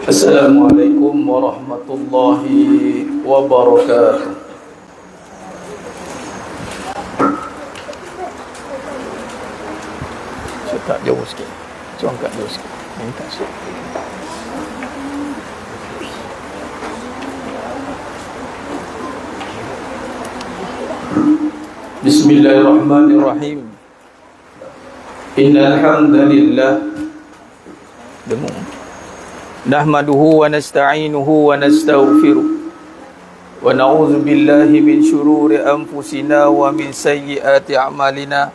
Assalamualaikum warahmatullahi wabarakatuh. Saya tak jauh sikit. Cuba angkat jauh sikit. Minta sikit. Bismillahirrahmanirrahim. Innal hamdalillah nahmaduhu wa nasta'inuhu wa nastaghfiruh wa na'udzu billahi min shururi anfusina wa min sayyiati a'malina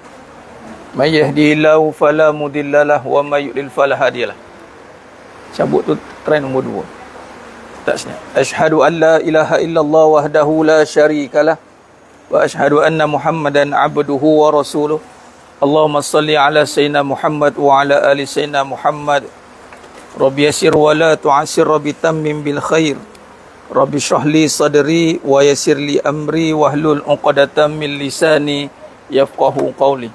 may yahdihillahu fala mudhillalah wa may yudlil fala hadiyalah. Cabut tu train nombor 2. Tak senyap. Asyhadu an la ilaha illallah wahdahu la syarikalah wa asyhadu anna Muhammadan abduhu wa rasuluh. Allahumma salli ala sayyidina Muhammad wa ala ali sayyidina Muhammad. Rabbi yassir wa la tu'assir, Rabbi tammim bil khair, Rabbi shrah li sadri wa yassir li amri wahlul 'uqdatam min lisani yafqahu qawli.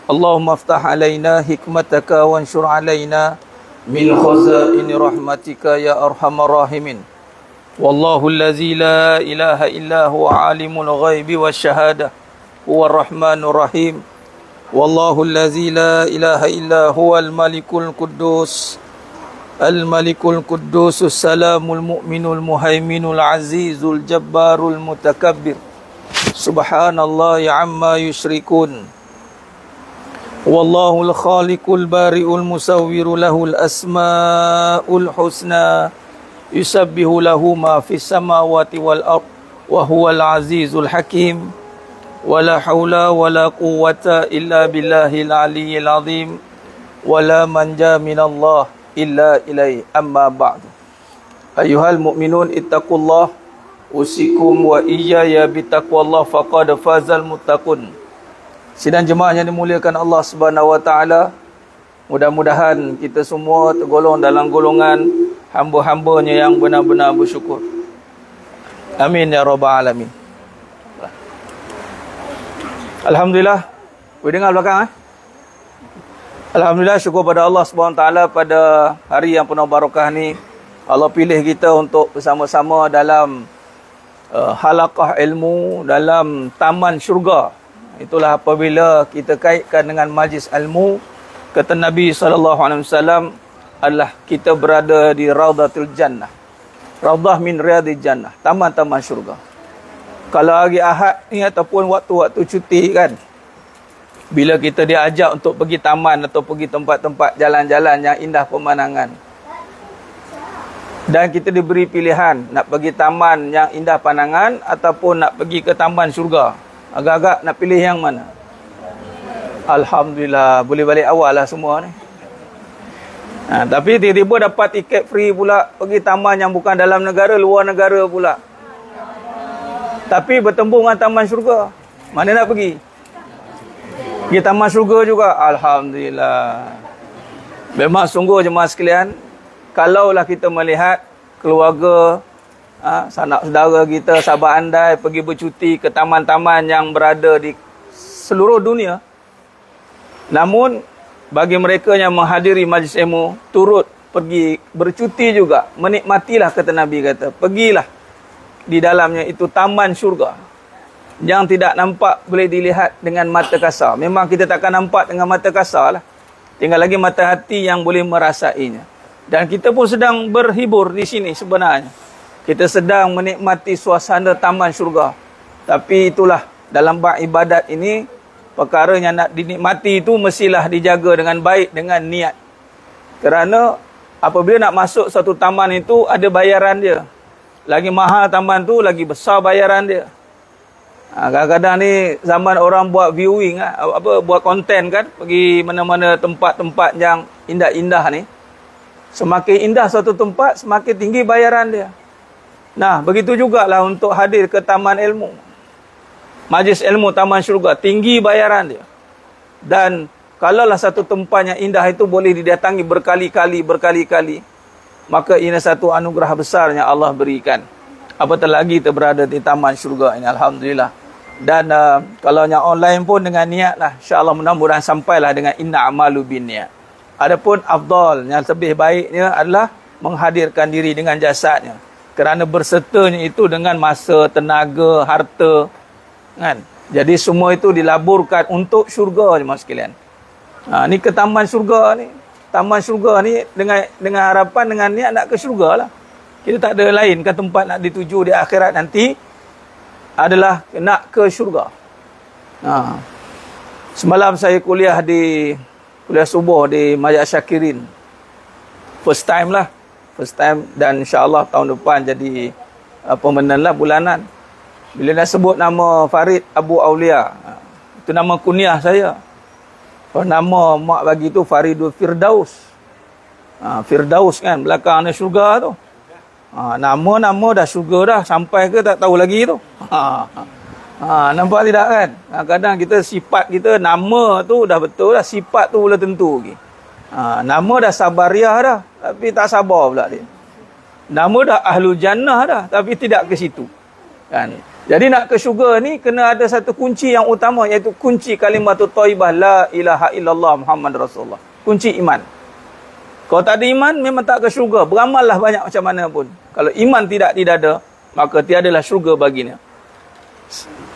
Allahumma aftah alaina hikmataka wanshur alaina min khazaini rahmatika ya arhamar rahimin. Wallahu allazi la ilaha illa huwa alimul ghaibi wasyahadah huwa rahmanur rahim. Wallahu allazi la ilaha illa huwal malikul quddus al-malikul quddusus salamul mu'minul muhaiminul azizul jabbarul mutakabbir. Subhanallah ya amma yusyrikun. Wallahul khaliqul bari'ul musawwiru lahul asma'ul husna yusabbihu lahu ma fis samawati wal ard wa huwal azizul hakim. Wala haula wala quwwata illa billahil aliyyil azim. Wala manja minallah illa ilai, amma ba'du. Ayuhal mu'minun ittaqullah usikum wa iyaya bitaqwallah faqad fazal muttaqun. Sidang jemaah yang dimuliakan Allah Subhanahu wa taala, mudah-mudahan kita semua tergolong dalam golongan hamba-hambanya yang benar-benar bersyukur. Amin ya rabbal alamin. Alhamdulillah. Boleh dengar belakang Alhamdulillah, syukur pada Allah SWT pada hari yang penuh barakah ni. Allah pilih kita untuk bersama-sama dalam halaqah ilmu, dalam taman syurga. Itulah apabila kita kaitkan dengan majlis ilmu. Kata Nabi SAW adalah kita berada di Raudatul Jannah. Raudah min riyadil Jannah, taman-taman syurga. Kalau hari Ahad ni ataupun waktu-waktu cuti kan, bila kita diajak untuk pergi taman atau pergi tempat-tempat jalan-jalan yang indah pemandangan, dan kita diberi pilihan nak pergi taman yang indah pandangan ataupun nak pergi ke taman syurga, agak-agak nak pilih yang mana? Alhamdulillah, boleh balik awal lah semua ni. Tapi tiba-tiba dapat tiket free pula pergi taman yang bukan dalam negara, luar negara pula. Tapi bertembung dengan taman syurga, mana nak pergi? Pergi taman syurga juga. Alhamdulillah. Memang sungguh jemaah sekalian, kalaulah kita melihat keluarga, sanak saudara kita, sahabat andai pergi bercuti ke taman-taman yang berada di seluruh dunia, namun bagi mereka yang menghadiri majlis ilmu, turut pergi bercuti juga, menikmatilah, kata Nabi kata, pergilah di dalamnya itu taman syurga yang tidak nampak boleh dilihat dengan mata kasar. Memang kita takkan nampak dengan mata kasar lah. Tinggal lagi mata hati yang boleh merasainya. Dan kita pun sedang berhibur di sini sebenarnya. Kita sedang menikmati suasana taman syurga. Tapi itulah, dalam bab ibadat ini, perkara yang nak dinikmati itu mestilah dijaga dengan baik, dengan niat. Kerana apabila nak masuk satu taman itu, ada bayaran dia. Lagi mahal taman tu, lagi besar bayaran dia. Kadang-kadang ni zaman orang buat viewing, buat konten kan, pergi mana-mana tempat-tempat yang indah-indah ni. Semakin indah suatu tempat, semakin tinggi bayaran dia. Nah, begitu jugalah untuk hadir ke taman ilmu. Majlis ilmu taman syurga, tinggi bayaran dia. Dan kalaulah satu tempat yang indah itu boleh didatangi berkali-kali, maka ini satu anugerah besar yang Allah berikan. Apatah lagi kita berada di taman syurga ini, alhamdulillah. Dan kalau yang online pun dengan niat lah, insya-Allah mudah-mudahan sampailah dengan inna amalu bin niat. Adapun afdal, yang lebih baiknya adalah menghadirkan diri dengan jasadnya. Kerana bersertanya itu dengan masa, tenaga, harta, kan? Jadi semua itu dilaburkan untuk syurga, jemaah sekalian. Ni ke taman syurga ni. Taman syurga ni dengan harapan, dengan niat nak ke syurga lah. Kita tak ada lain kan tempat nak dituju di akhirat nanti adalah nak ke syurga. Semalam saya kuliah subuh di Majlis Syakirin. First time dan insya-Allah tahun depan jadi pemenang lah bulanan. Bila nak sebut nama Farid Abu Aulia, itu nama kunyah saya. Kalau nama mak bagi tu Faridul Firdaus. Firdaus kan, belakang ada syurga tu. Nama dah syurga dah, sampai ke tak tahu lagi tu. Nampak tidak kan? Kadang kita sifat kita, nama tu dah betul dah, sifat tu belum tentu lagi. Nama dah Sabariah dah, tapi tak sabar pula dia. Nama dah Ahlul Jannah dah, tapi tidak ke situ. Kan? Jadi nak ke syurga ni kena ada satu kunci yang utama, iaitu kunci kalimatut thayyibah la ilaha illallah Muhammad Rasulullah. Kunci iman. Kalau tak ada iman memang tak ke syurga. Beramallah banyak macam mana pun. Kalau iman tidak didada, maka tiadalah syurga baginya.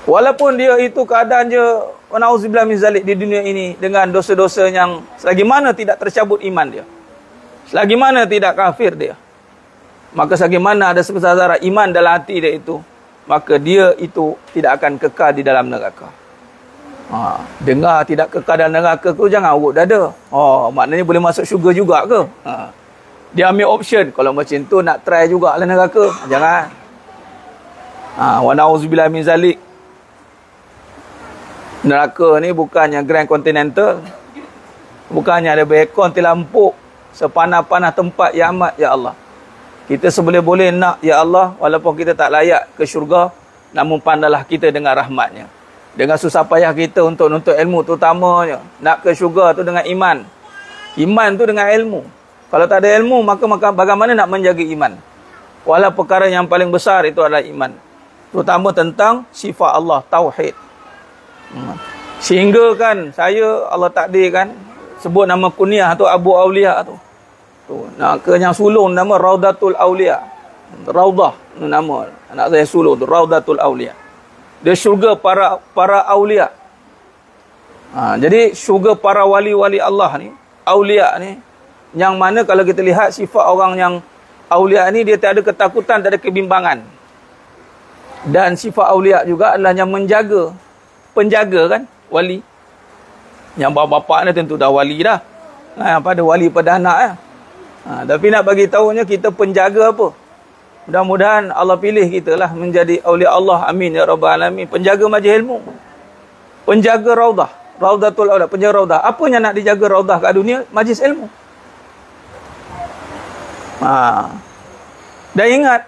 Walaupun dia itu keadaan je na'udzubillah min zalik di dunia ini dengan dosa-dosa yang selagi mana tidak tercabut iman dia. Selagi mana tidak kafir dia. Maka selagi mana ada sebesar zarah iman dalam hati dia itu, maka dia itu tidak akan kekal di dalam neraka. Dengar tidak kekal dalam neraka tu jangan urut dada. Maknanya boleh masuk syurga juga ke? Dia ambil option. Kalau macam tu nak try jugalah neraka. Jangan. Wa na'udzubillah min zalik. Neraka ni bukannya Grand Continental. Bukannya ada beacon terlampuk sepanah-panah tempat ya amat ya Allah. Kita seboleh-boleh nak ya Allah, walaupun kita tak layak ke syurga, namun pandanglah kita dengan rahmatnya. Dengan susah payah kita untuk nuntut ilmu, terutamanya nak ke syurga tu dengan iman. Iman tu dengan ilmu. Kalau tak ada ilmu, maka bagaimana nak menjaga iman? Walau perkara yang paling besar itu adalah iman. Terutama tentang sifat Allah, tauhid. Sehingga kan saya Allah takdirkan sebut nama kunyah tu Abu Aulia tu. Nak ke yang sulung nama Raudatul Aulia. Raudah nama anak saya sulung tu Raudatul Aulia. Dia syurga para aulia. Jadi syurga para wali-wali Allah ni, aulia ni, yang mana kalau kita lihat sifat orang yang aulia ni, dia tak ada ketakutan, tak ada kebimbangan. Dan sifat aulia juga adalah yang menjaga, penjaga kan, wali. Yang bapa-bapa ni tentu dah wali dah. Pada wali pada anak ya. Tapi nak bagi tahunya kita penjaga apa? Mudah-mudahan Allah pilih kita lah menjadi aulia Allah. Amin ya rabbal alamin. Penjaga majlis ilmu. Penjaga raudah. Raudatul aulia, penjaga raudah. Apa yang nak dijaga raudah kat dunia? Majlis ilmu. Dan ingat,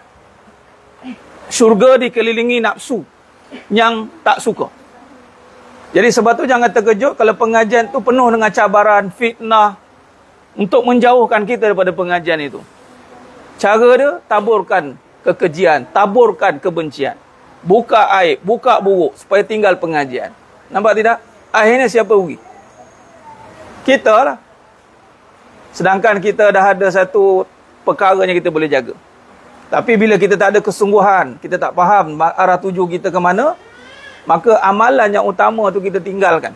syurga dikelilingi nafsu yang tak suka. Jadi sebab tu jangan terkejut kalau pengajian tu penuh dengan cabaran, fitnah, untuk menjauhkan kita daripada pengajian itu. Cara dia, taburkan kekejian, taburkan kebencian. Buka aib, buka buruk, supaya tinggal pengajian. Nampak tidak? Akhirnya siapa rugi? Kita lah. Sedangkan kita dah ada satu perkara yang kita boleh jaga. Tapi bila kita tak ada kesungguhan, kita tak faham arah tuju kita ke mana, maka amalan yang utama tu kita tinggalkan.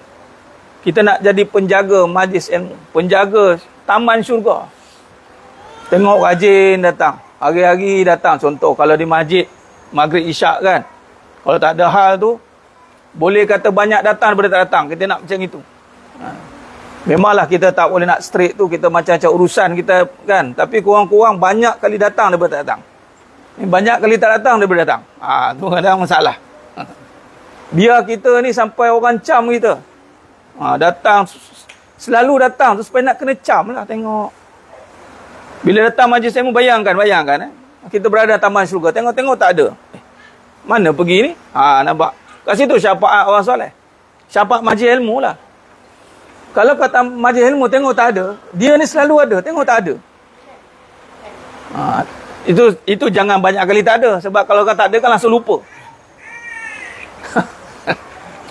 Kita nak jadi penjaga majlis ilmu, penjaga taman syurga. Tengok rajin datang, hari-hari datang. Contoh kalau di masjid maghrib isyak kan, kalau tak ada hal tu, boleh kata banyak datang daripada tak datang. Kita nak macam itu. Memanglah kita tak boleh nak straight tu, kita macam-macam urusan kita kan. Tapi kurang-kurang banyak kali datang daripada tak datang. Banyak kali tak datang daripada datang. Tu kadang masalah. Biar kita ni sampai orang cam kita. Datang, selalu datang tu supaya nak kena cam lah tengok. Bila datang majlis ilmu, bayangkan kita berada taman syurga, tengok tak ada. Mana pergi ni? Nampak. Kat situ syafaat orang soleh. Syafaat majlis ilmu lah. Kalau kata majlis ilmu tengok tak ada, dia ni selalu ada, tengok tak ada. Itu jangan banyak kali tak ada, sebab kalau kata tak ada kan langsung lupa.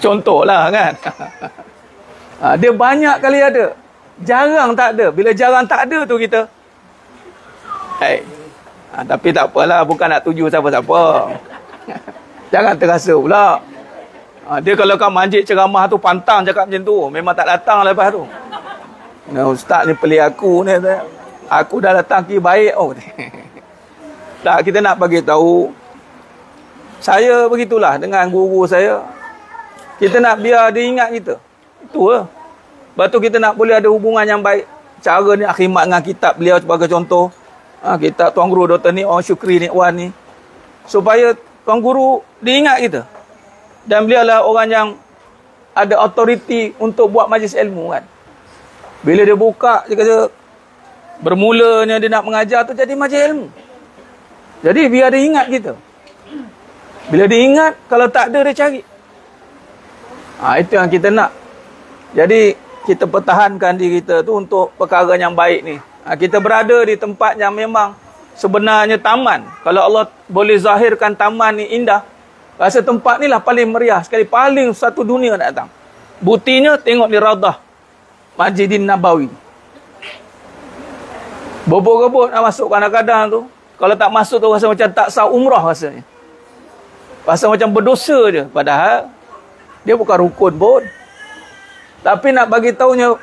Contohlah kan. Dia banyak kali ada. Jarang tak ada. Bila jarang tak ada tu kita, tapi tak apalah, bukan nak tuju siapa-siapa. Jangan terasa pula. Dia kalau kat masjid ceramah tu pantang cakap macam tu, memang tak datang lepas tu. Ustaz ni pelik aku ni. Aku dah datang ki baik. Tak, kita nak bagi tahu. Saya begitulah dengan guru saya. Kita nak biar dia ingat kita. Itu lah. Lepas tu kita nak boleh ada hubungan yang baik. Cara ni khidmat dengan kitab beliau sebagai contoh. Kitab Tuan Guru Dr. Nik Syukri Nik Wan ni. Supaya Tuan Guru diingat kita. Dan beliau lah orang yang ada autoriti untuk buat majlis ilmu kan. Bila dia buka, dia kata, bermulanya dia nak mengajar tu jadi majlis ilmu. Jadi biar dia ingat kita. Bila dia ingat, kalau tak ada dia cari. Itu yang kita nak. Jadi kita pertahankan diri kita tu untuk perkara yang baik ni. Kita berada di tempat yang memang sebenarnya taman. Kalau Allah boleh zahirkan taman ni indah, rasa tempat ni lah paling meriah sekali, paling satu dunia nak datang. Buktinya tengok di Raudah Masjidin Nabawi. Bobot-bobot nak masuk kadang-kadang tu. Kalau tak masuk tu rasa macam tak sah umrah rasanya. Rasa macam berdosa je. Padahal dia bukan rukun pun. Tapi nak bagi tahunya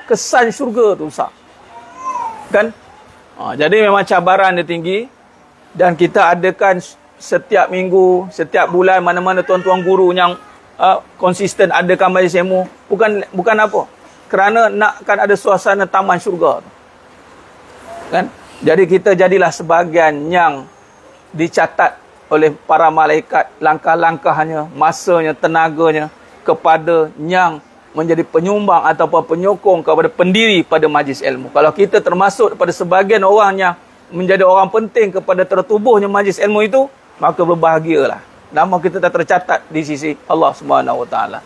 kesan syurga tu sah. Kan? Jadi memang cabaran dia tinggi. Dan kita adakan setiap minggu, setiap bulan, mana-mana tuan-tuan guru yang konsisten adakan majlis ilmu. Bukan apa. Kerana nakkan ada suasana taman syurga. Kan? Jadi kita jadilah sebahagian yang dicatat oleh para malaikat, langkah-langkahnya, masanya, tenaganya kepada yang menjadi penyumbang ataupun penyokong kepada pendiri pada majlis ilmu. Kalau kita termasuk pada sebahagian orang yang menjadi orang penting kepada tertubuhnya majlis ilmu itu, maka berbahagialah. Nama kita dah tercatat di sisi Allah Subhanahu Wa Taala.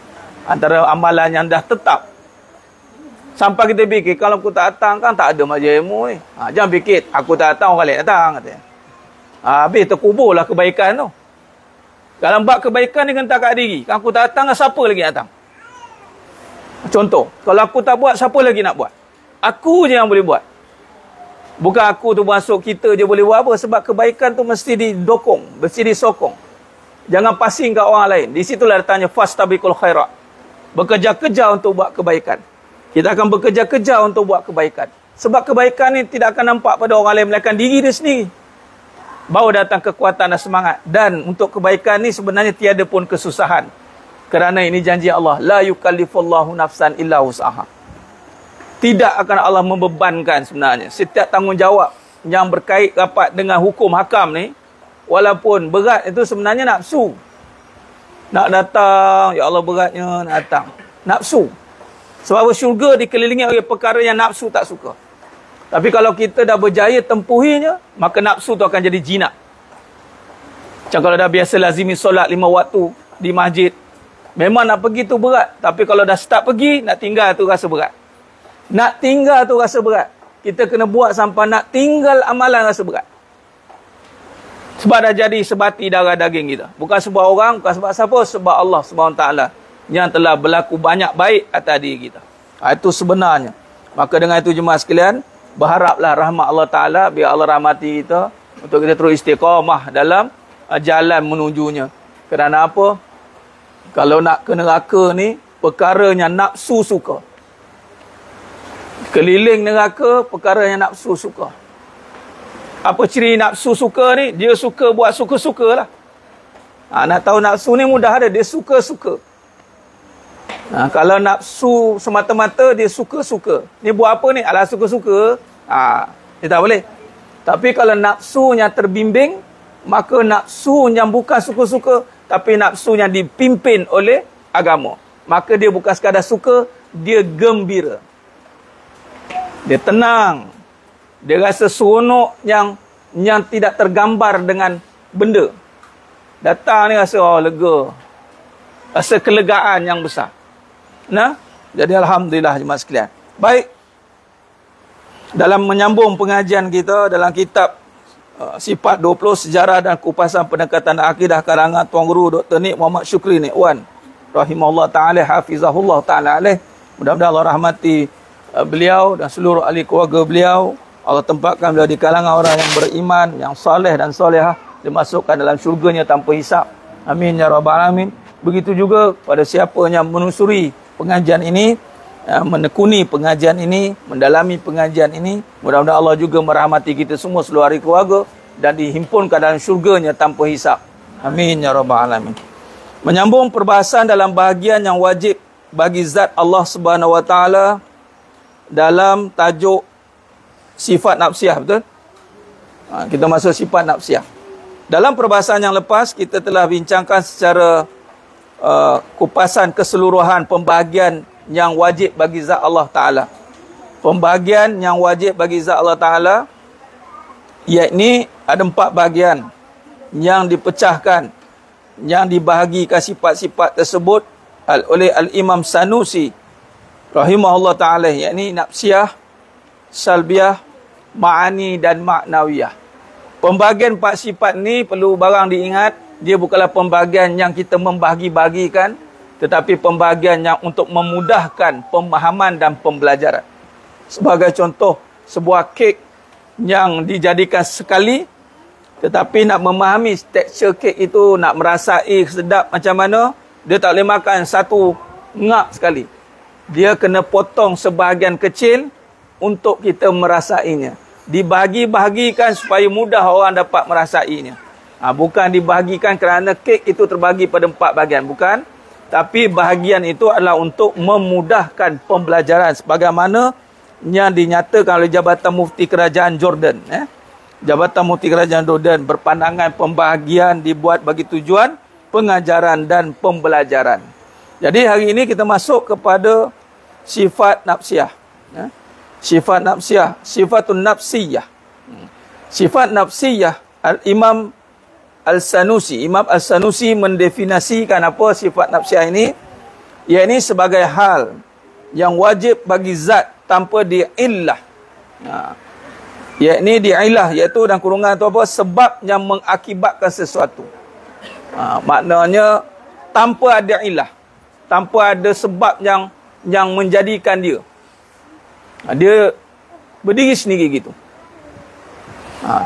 Antara amalan yang dah tetap. Sampai kita fikir, kalau aku tak datang kan tak ada majlis ilmu ni. Jangan fikir, aku tak datang, orang lain datang. Katanya. Habis terkuburlah kebaikan tu. Kalau buat kebaikan ni kena kat diri. Kalau aku tak datang, siapa lagi datang? Contoh, kalau aku tak buat, siapa lagi nak buat? Aku je yang boleh buat. Bukan aku tu masuk, kita je boleh buat apa. Sebab kebaikan tu mesti didokong, mesti disokong. Jangan pasing kat orang lain. Di situlah datangnya fastabiqul khairat. Bekerja-kerja untuk buat kebaikan. Kita akan bekerja-kerja untuk buat kebaikan. Sebab kebaikan ni tidak akan nampak pada orang lain, melainkan diri dia sendiri. Baru datang kekuatan dan semangat. Dan untuk kebaikan ni sebenarnya tiada pun kesusahan. Kerana ini janji Allah. La yukallifullahu nafsan illa wus'aha. Tidak akan Allah membebankan sebenarnya. Setiap tanggungjawab yang berkait rapat dengan hukum hakam ni, walaupun berat, itu sebenarnya nafsu. Nak datang, ya Allah beratnya nak datang. Nafsu. Sebab syurga dikelilingi oleh perkara yang nafsu tak suka. Tapi kalau kita dah berjaya tempuhinya, maka nafsu tu akan jadi jinak. Macam kalau dah biasa lazimi solat 5 waktu di masjid, memang nak pergi tu berat. Tapi kalau dah start pergi, nak tinggal tu rasa berat. Nak tinggal tu rasa berat. Kita kena buat sampai nak tinggal amalan rasa berat. Sebab dah jadi sebati darah daging kita. Bukan sebab orang, bukan sebab siapa, sebab Allah SWT yang telah berlaku banyak baik atas diri kita. Itu sebenarnya. Maka dengan itu jemaah sekalian, berharaplah rahmat Allah Ta'ala, biar Allah rahmati kita, untuk kita terus istiqamah dalam jalan menujunya. Kerana apa? Kalau nak ke neraka ni, perkaranya nafsu suka. Keliling neraka, perkaranya nafsu suka. Apa ciri nafsu suka ni? Dia suka buat suka-suka lah. Nak tahu nafsu ni mudah ada, dia suka-suka. Kalau nafsu semata-mata, dia suka-suka. Ni buat apa ni? Alah suka-suka. Dia tak boleh. Tapi kalau nafsu yang terbimbing, maka nafsu yang bukan suka-suka, tapi nafsu yang dipimpin oleh agama, maka dia bukan sekadar suka, dia gembira. Dia tenang. Dia rasa seronok yang tidak tergambar dengan benda. Datang ni rasa lega. Rasa kelegaan yang besar. Jadi alhamdulillah jemaah sekalian. Baik. Dalam menyambung pengajian kita dalam kitab Sifat 20 Sejarah dan Kupasan Pendekatan Akidah karangan Tuan Guru Dr. Nik Muhammad Syukri Nik Wan rahimahullah ta'ala, hafizahullah ta'ala alaih. Mudah-mudahan Allah rahmati beliau dan seluruh ahli keluarga beliau. Allah tempatkan beliau di kalangan orang yang beriman, yang soleh dan solehah, dimasukkan dalam syurganya tanpa hisab. Amin ya rabbal alamin. Begitu juga pada siapa yang menusuri pengajian ini, menekuni pengajian ini, mendalami pengajian ini, mudah-mudahan Allah juga merahmati kita semua seluruh ahli keluarga dan dihimpunkan dalam syurganya tanpa hisab. Amin ya rabbal alamin. Menyambung perbahasan dalam bahagian yang wajib bagi zat Allah Subhanahu wa taala dalam tajuk sifat nafsiyah, betul? Kita masuk sifat nafsiyah. Dalam perbahasan yang lepas kita telah bincangkan secara kupasan keseluruhan pembahagian yang wajib bagi zat Allah taala. Pembahagian yang wajib bagi zat Allah taala yakni ada 4 bahagian yang dipecahkan, yang dibahagikan sifat-sifat tersebut oleh Al-Imam Sanusi rahimahullah ta'ala, yakni nafsiyah, salbiyah, ma'ani dan ma'nawiyah. Pembahagian 4 sifat ni perlu barang diingat, dia bukanlah pembahagian yang kita membahagi-bahagikan, tetapi pembahagian yang untuk memudahkan pemahaman dan pembelajaran. Sebagai contoh, sebuah kek yang dijadikan sekali, tetapi nak memahami tekstur kek itu, nak merasai sedap macam mana, dia tak boleh makan satu ngak sekali. Dia kena potong sebahagian kecil untuk kita merasainya. Dibahagi-bahagikan supaya mudah orang dapat merasainya. Bukan dibahagikan kerana kek itu terbagi pada 4 bahagian. Bukan. Tapi bahagian itu adalah untuk memudahkan pembelajaran. Sebagaimana yang dinyatakan oleh Jabatan Mufti Kerajaan Jordan. Jabatan Mufti Kerajaan Jordan berpandangan pembahagian dibuat bagi tujuan pengajaran dan pembelajaran. Jadi hari ini kita masuk kepada sifat nafsiyah. Sifat nafsiyah, sifatun nafsiyah. Sifat nafsiyah, Imam Al-Sanusi, Imam Al-Sanusi mendefinisikan apa sifat nafsiyah ini, iaitu sebagai hal yang wajib bagi zat tanpa diillah. Iaitu diillah, iaitu dalam kurungan itu apa? Sebab yang mengakibatkan sesuatu. Maknanya tanpa ada ilah, tanpa ada sebab yang menjadikan dia. Dia berdiri sendiri gitu.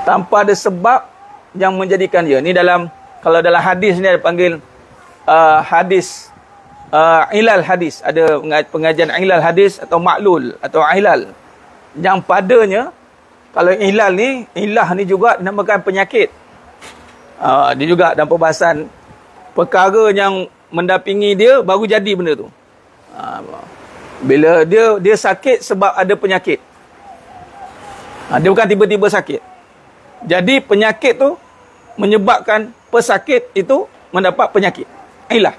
Tanpa ada sebab yang menjadikan dia. Ni dalam, kalau dalam hadis ni ada panggil hadis ilal hadis. Ada pengajian ilal hadis atau maklul atau ilal. Yang padanya, kalau ilal ni, ilah ni juga dinamakan penyakit. Dia juga dalam perbahasan perkara yang mendampingi dia baru jadi benda tu. Bila dia sakit sebab ada penyakit. Dia bukan tiba-tiba sakit. Jadi penyakit tu menyebabkan pesakit itu mendapat penyakit. Ilah.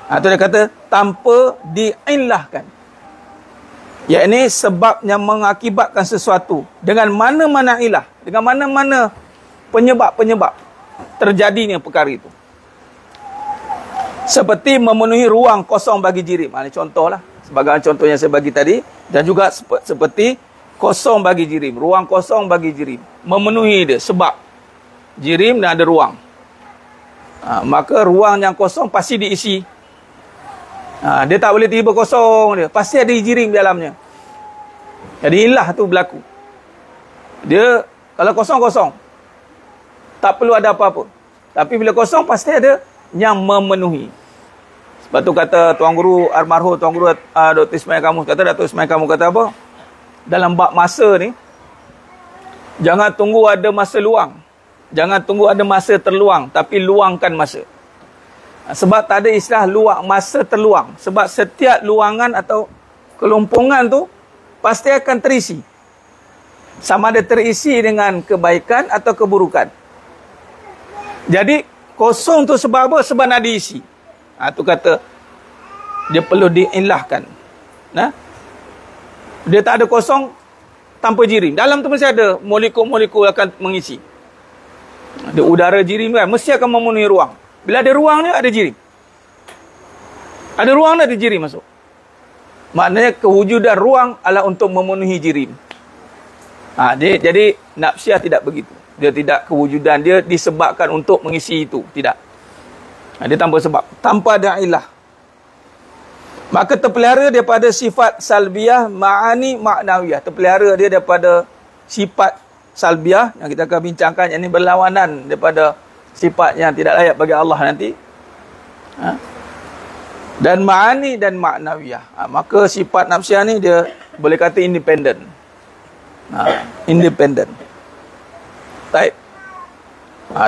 Itu dia kata tanpa diilahkan. Iaitu sebab yang mengakibatkan sesuatu. Dengan mana-mana ilah. Dengan mana-mana penyebab-penyebab terjadinya perkara itu. Seperti memenuhi ruang kosong bagi jirim. Ini contohlah. Sebagai contoh yang saya bagi tadi. Dan juga seperti kosong bagi jirim. Ruang kosong bagi jirim. Memenuhi dia. Sebab jirim dan ada ruang. Maka ruang yang kosong pasti diisi. Dia tak boleh tiba kosong dia. Pasti ada jirim dalamnya. Jadi ilah tu berlaku. Dia kalau kosong-kosong, tak perlu ada apa-apa. Tapi bila kosong pasti ada yang memenuhi. Sebab tu kata Tuan Guru almarhum Tuan Guru Dr. Ismail Kamus kata, Datuk Ismail Kamus kata apa? Dalam bab masa ni, jangan tunggu ada masa luang. Jangan tunggu ada masa terluang, tapi luangkan masa. Sebab tak ada istilah luang, masa terluang. Sebab setiap luangan atau kelompongan tu pasti akan terisi. Sama ada terisi dengan kebaikan atau keburukan. Jadi kosong tu sebab apa? Sebab nak diisi. Tu kata dia perlu diilahkan. Dia tak ada kosong tanpa jirim. Dalam tu mesti ada molekul-molekul akan mengisi. Ada udara jirim kan, mesti akan memenuhi ruang. Bila ada ruang ni ada jirim. Ada ruang ni ada jirim masuk. Maknanya kewujudan ruang adalah untuk memenuhi jirim. Jadi nafsiyah tidak begitu. Dia tidak kewujudan dia disebabkan untuk mengisi itu. Tidak. Dia tanpa sebab. Tanpa ada ilah. Maka terpelihara daripada sifat salbiyah, ma'ani, ma'nawiyah. Terpelihara dia daripada sifat salbiyah yang kita akan bincangkan, yang ini berlawanan daripada sifat yang tidak layak bagi Allah nanti. Dan ma'ani dan ma'nawiyah. Maka sifat nafsiyah ni dia boleh kata independen. Independen. Baik.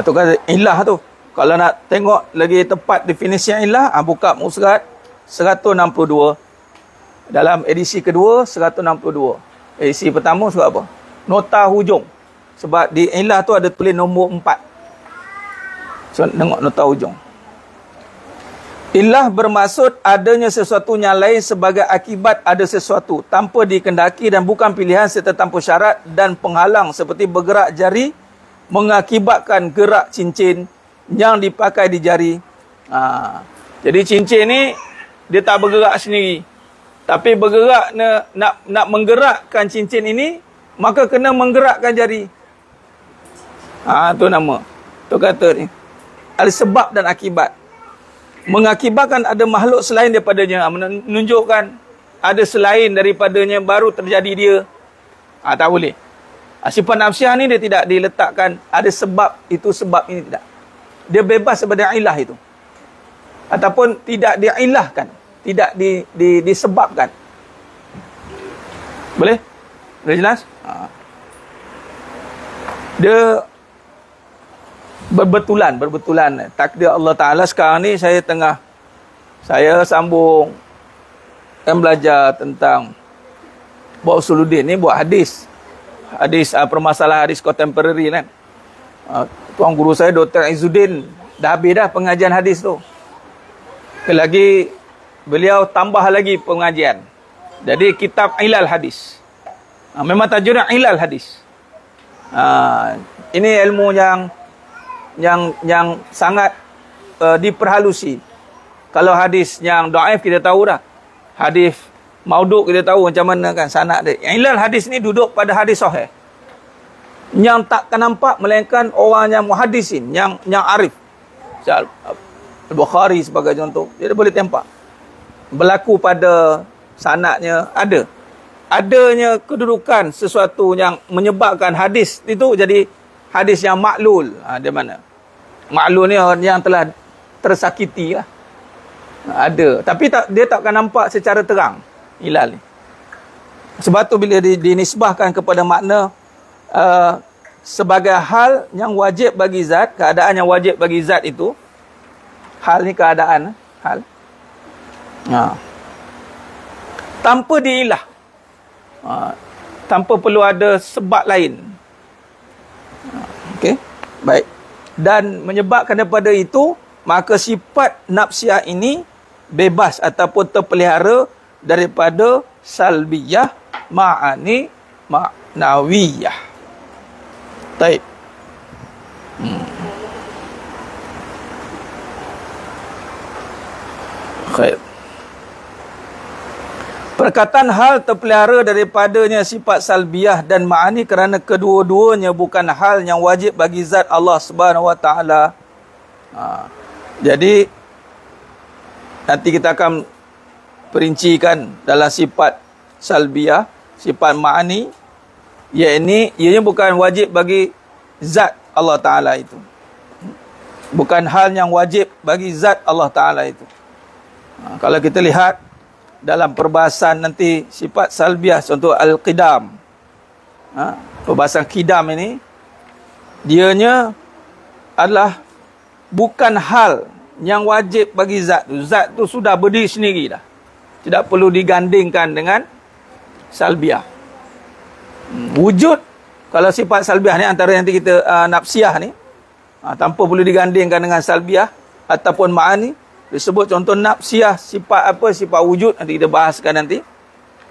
Tu kan ilah tu. Kalau nak tengok lagi tepat definisi ilah, buka muka surat 162. Dalam edisi kedua 162. Edisi pertama surat apa? Nota hujung. Sebab di ilah tu ada tulis nombor 4. So, tengok nota hujung. Ilah bermaksud adanya sesuatu yang lain sebagai akibat ada sesuatu tanpa dikendaki dan bukan pilihan serta tanpa syarat dan penghalang seperti bergerak jari mengakibatkan gerak cincin yang dipakai di jari. Jadi cincin ni dia tak bergerak sendiri. Tapi bergerak nak menggerakkan cincin ini, maka kena menggerakkan jari. Tu nama. Tu kata ni. Ada sebab dan akibat. Mengakibatkan ada makhluk selain daripadanya, menunjukkan ada selain daripadanya baru terjadi dia. Tak boleh. Sifat nafsiyah ni dia tidak diletakkan ada sebab itu, sebab ini tidak. Dia bebas daripada ilah itu. Ataupun tidak diilahkan, tidak disebabkan. Boleh? Boleh jelas? Dia berbetulan. Takdir Allah Ta'ala. Sekarang ni saya sambung belajar tentang buat usuluddin ni, buat hadis permasalahan hadis contemporary kan. Tuan guru saya Dr. Izzuddin dah habis dah pengajian hadis tu. Lagi beliau tambah lagi pengajian. Jadi kitab ilal hadis. Memang tajuknya ilal hadis. Ini ilmu yang sangat diperhalusi. Kalau hadis yang dhaif kita tahu dah. Hadis maudhu' kita tahu macam mana kan sanad dia. Ilal hadis ni duduk pada hadis sahih. Yang takkan nampak melainkan orang yang muhaddisin, yang arif. Al-Bukhari sebagai contoh, dia boleh tempak. Berlaku pada sanadnya ada. Adanya kedudukan sesuatu yang menyebabkan hadis itu jadi hadis yang maklul. Dia mana? Maklul ni yang telah tersakiti lah. Ada. Tapi dia takkan nampak secara terang hilal ni. Sebab tu bila dinisbahkan kepada makna sebagai hal yang wajib bagi zat, keadaan yang wajib bagi zat itu, hal ni keadaan, hal. Tanpa diilah. Tanpa perlu ada sebab lain. Okey, baik. Dan menyebabkan daripada itu, maka sifat nafsiyah ini bebas ataupun terpelihara daripada salbiyah, ma'ani, ma'nawiyah. Baik. Khair. Perkataan hal terpelihara daripadanya sifat salbiyah dan ma'ani kerana kedua-duanya bukan hal yang wajib bagi zat Allah Subhanahu Wa Taala. Jadi nanti kita akan perincikan dalam sifat salbiyah, sifat ma'ani, ianya bukan wajib bagi zat Allah Taala itu. Bukan hal yang wajib bagi zat Allah Taala itu. Kalau kita lihat dalam perbahasan nanti sifat salbiyah, contoh al-qidam, perbahasan qidam ini, dianya adalah bukan hal yang wajib bagi zat tu. Zat tu sudah berdiri sendiri dah, tidak perlu digandingkan dengan salbiyah. Wujud, kalau sifat salbiyah ni antara nanti kita nafsiyah ni, tanpa perlu digandingkan dengan salbiyah ataupun ma'ani. Disebut contoh nafsiyah, sifat apa? Sifat wujud. Nanti kita bahaskan nanti.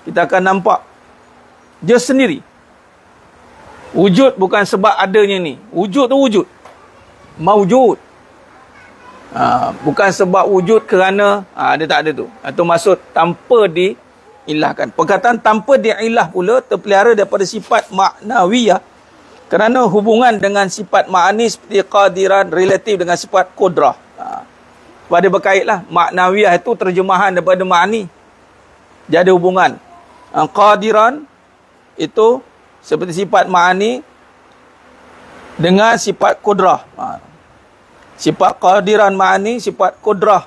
Kita akan nampak dia sendiri. Wujud bukan sebab adanya ni. Wujud tu wujud. Maujud. Bukan sebab wujud kerana dia tak ada tu. Itu maksud tanpa diilahkan. Perkataan tanpa diilah pula terpelihara daripada sifat ma'nawiyah. Kerana hubungan dengan sifat ma'ani seperti qadiran relatif dengan sifat qudrah. Pada berkaitlah. Ma'nawiyah itu terjemahan daripada ma'ani. Dia ada hubungan. Qadiran itu seperti sifat ma'ani dengan sifat kudrah. Sifat qadiran ma'ani, sifat kudrah,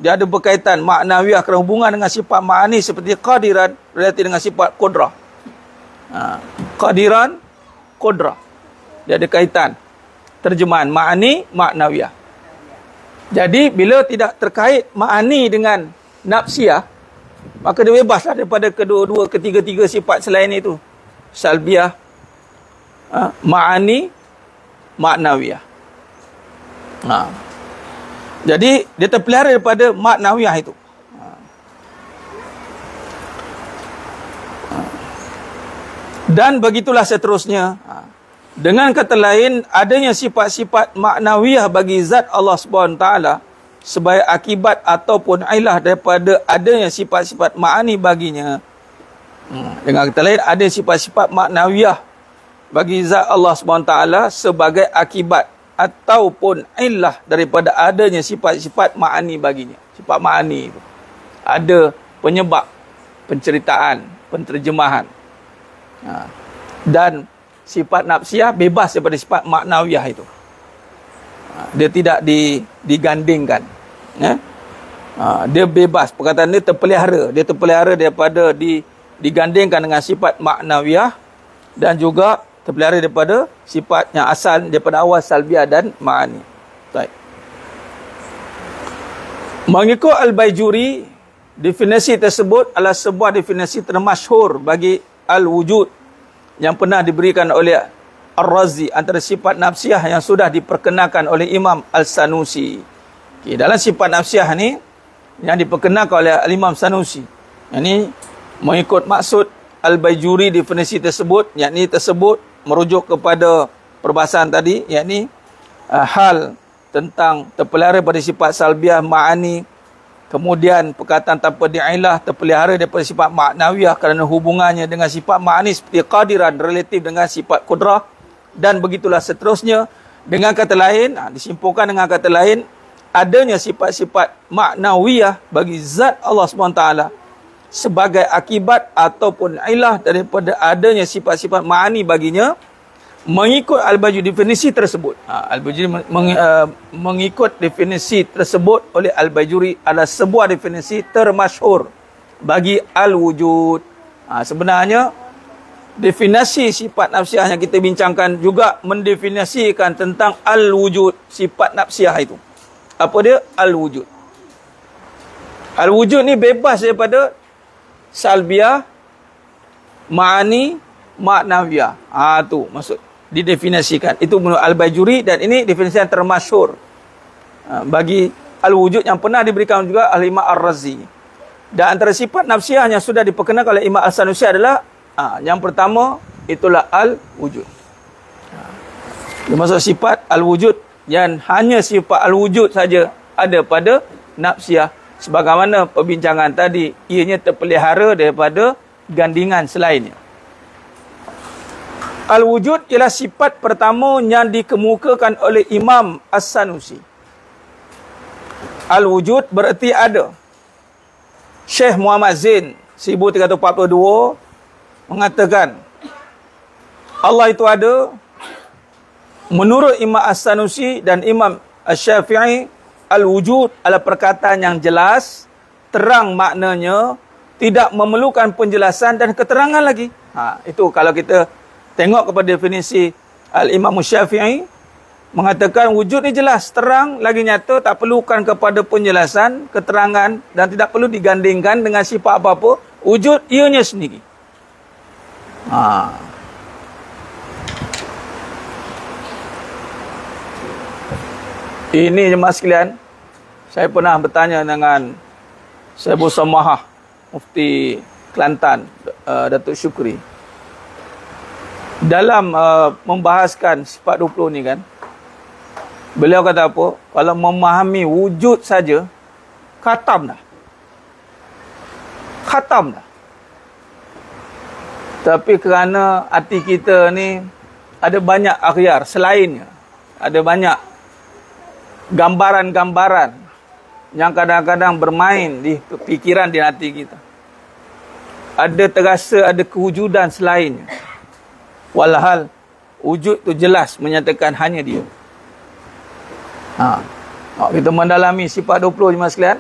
dia ada berkaitan maknawiyah kerana hubungan dengan sifat ma'ani seperti qadiran relatif dengan sifat kudrah. Qadiran, kudrah, dia ada kaitan. Terjemahan ma'ani, maknawiyah. Jadi bila tidak terkait ma'ani dengan nafsiyah, maka dia bebaslah daripada kedua-dua, ketiga-tiga sifat selain itu. Salbiyah, ma'ani, maknawiyah. Jadi dia terpelihara daripada maknawiyah itu. Dan begitulah seterusnya. Dengan kata lain, adanya sifat-sifat maknawiyah bagi zat Allah SWT sebagai akibat ataupun ilah daripada adanya sifat-sifat ma'ani baginya. Dengan kata lain, ada sifat-sifat maknawiyah bagi zat Allah SWT sebagai akibat ataupun ilah daripada adanya sifat-sifat ma'ani baginya. Sifat ma'ani itu ada penyebab, penceritaan, penterjemahan. Dan sifat nafsiyah bebas daripada sifat maknawiyah itu. Dia tidak digandingkan. Dia bebas. Perkataan dia terpelihara. Dia terpelihara daripada digandingkan dengan sifat maknawiyah dan juga terpelihara daripada sifat yang asal daripada awal salbiyah dan ma'ani. Baik. Mengikut Al-Baijuri, definisi tersebut adalah sebuah definisi termasyhur bagi al-wujud yang pernah diberikan oleh Ar-Razi antara sifat nafsiyah yang sudah diperkenalkan oleh Imam Al-Sanusi. Okay, dalam sifat nafsiyah ni yang diperkenalkan oleh Imam Sanusi, ini mengikut maksud Al-Baijuri, definisi tersebut, yakni tersebut merujuk kepada perbahasan tadi, yakni hal tentang terpelihara pada sifat salbiyah ma'ani, kemudian perkataan tanpa di'ilah terpelihara daripada sifat maknawiyah kerana hubungannya dengan sifat ma'ani seperti qadiran relatif dengan sifat kudrah, dan begitulah seterusnya. Dengan kata lain, disimpulkan dengan kata lain, adanya sifat-sifat maknawiyah bagi zat Allah SWT sebagai akibat ataupun ilah daripada adanya sifat-sifat ma'ani baginya mengikut Al-Baijuri definisi tersebut. Al-Baijuri mengikut definisi tersebut oleh Al-Baijuri adalah sebuah definisi termasyhur bagi al-wujud. Sebenarnya definisi sifat nafsiyah yang kita bincangkan juga mendefinisikan tentang al-wujud, sifat nafsiyah itu. Apa dia? Al-wujud. Al-wujud ni bebas daripada salbiyah, ma'ani, maknawiyah. Tu maksud didefinisikan. Itu menurut Al-Baijuri, dan ini definisi yang termasyhur bagi al-wujud yang pernah diberikan juga oleh Imam Ar-Razi. Dan antara sifat nafsiyah yang sudah diperkenalkan oleh Imam Al-Sanusi adalah yang pertama itulah al-wujud. Maksud sifat al-wujud yang hanya sifat al-wujud saja ada pada nafsiyah. Sebagaimana perbincangan tadi, ianya terpelihara daripada gandingan selainnya. Al-wujud ialah sifat pertama yang dikemukakan oleh Imam As-Sanusi. Al-wujud bererti ada. Syekh Muhammad Zain 1342 mengatakan Allah itu ada. Menurut Imam As-Sanusi dan Imam Asy-Syafi'i, al-wujud adalah perkataan yang jelas, terang maknanya, tidak memerlukan penjelasan dan keterangan lagi. Itu kalau kita tengok kepada definisi Al-Imam Syafi'i, mengatakan wujud ni jelas, terang, lagi nyata, tak perlukan kepada penjelasan, keterangan, dan tidak perlu digandingkan dengan sifat apa-apa. Wujud ianya sendiri. Ini jemaah sekalian, saya pernah bertanya dengan Syekh Samahah, Mufti Kelantan, Datuk Syukri. Dalam membahaskan sifat 20 ni kan, beliau kata apa? Kalau memahami wujud saja, khatam dah. Khatam dah. Tapi kerana hati kita ni ada banyak akhyar selainnya, ada banyak gambaran-gambaran yang kadang-kadang bermain di pikiran, di hati kita. ada terasa ada kewujudan selainnya. Walhal wujud tu jelas menyatakan hanya dia. Kita mendalami sifat 20 jemaah sekalian.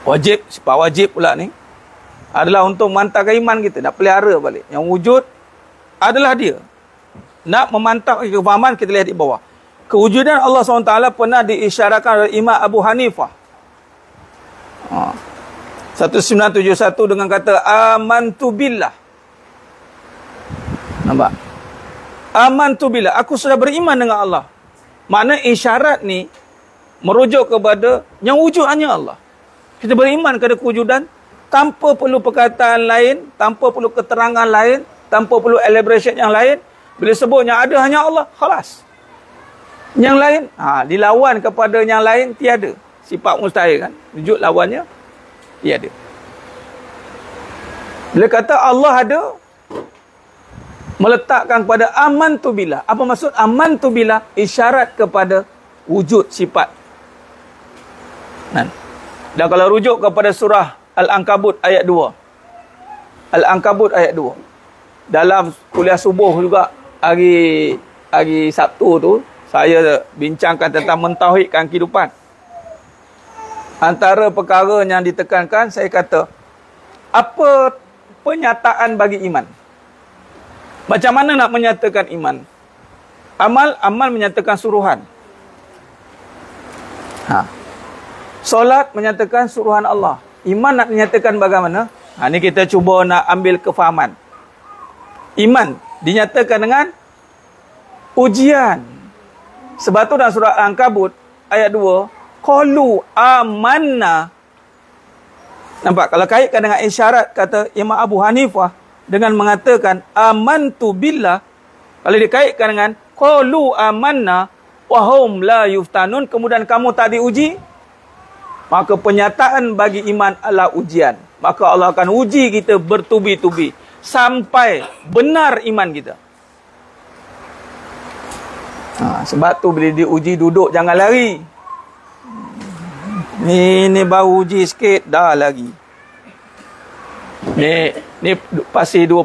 Wajib, sifat wajib pula ni adalah untuk memantapkan iman kita, nak pelihara balik. Yang wujud adalah dia. Nak memantapkan kefahaman, kita lihat di bawah. Kewujudan Allah SWT pernah diisyaratkan oleh Imam Abu Hanifah. 1971 dengan kata amantu billah. Nampak? Amantu billah, aku sudah beriman dengan Allah. Makna isyarat ni merujuk kepada yang wujud hanya Allah. Kita beriman kepada kewujudan tanpa perlu perkataan lain, tanpa perlu keterangan lain, tanpa perlu elaboration yang lain. Bila sebut yang ada hanya Allah, khalas. Yang lain, dilawan kepada yang lain, tiada. Sifat mustahil kan. Wujud lawannya, tiada. Bila kata Allah ada, meletakkan kepada amantu billah. Apa maksud amantu billah? Isyarat kepada wujud sifat. Dan kalau rujuk kepada surah Al-Ankabut ayat 2. Al-Ankabut ayat 2. Dalam kuliah subuh juga hari Sabtu tu, saya bincangkan tentang mentauhidkan kehidupan. Antara perkara yang ditekankan, saya kata, apa penyataan bagi iman? Macam mana nak menyatakan iman? Amal menyatakan suruhan. Solat menyatakan suruhan Allah. Iman nak menyatakan bagaimana? Ni kita cuba nak ambil kefahaman. Iman dinyatakan dengan ujian. Sebab tu dalam surah Al-Ankabut ayat 2, qalu amanna. Nampak? Kalau kaitkan dengan isyarat kata Imam Abu Hanifah dengan mengatakan amantu billah, kalau dikaitkan dengan qalu amanna wa hum la yuftanun, kemudian kamu tak diuji, maka penyataan bagi iman adalah ujian. Maka Allah akan uji kita bertubi-tubi sampai benar iman kita. Sebab tu bila diuji duduk jangan lari. Ni baru uji sikit dah lagi. Ni pasir dua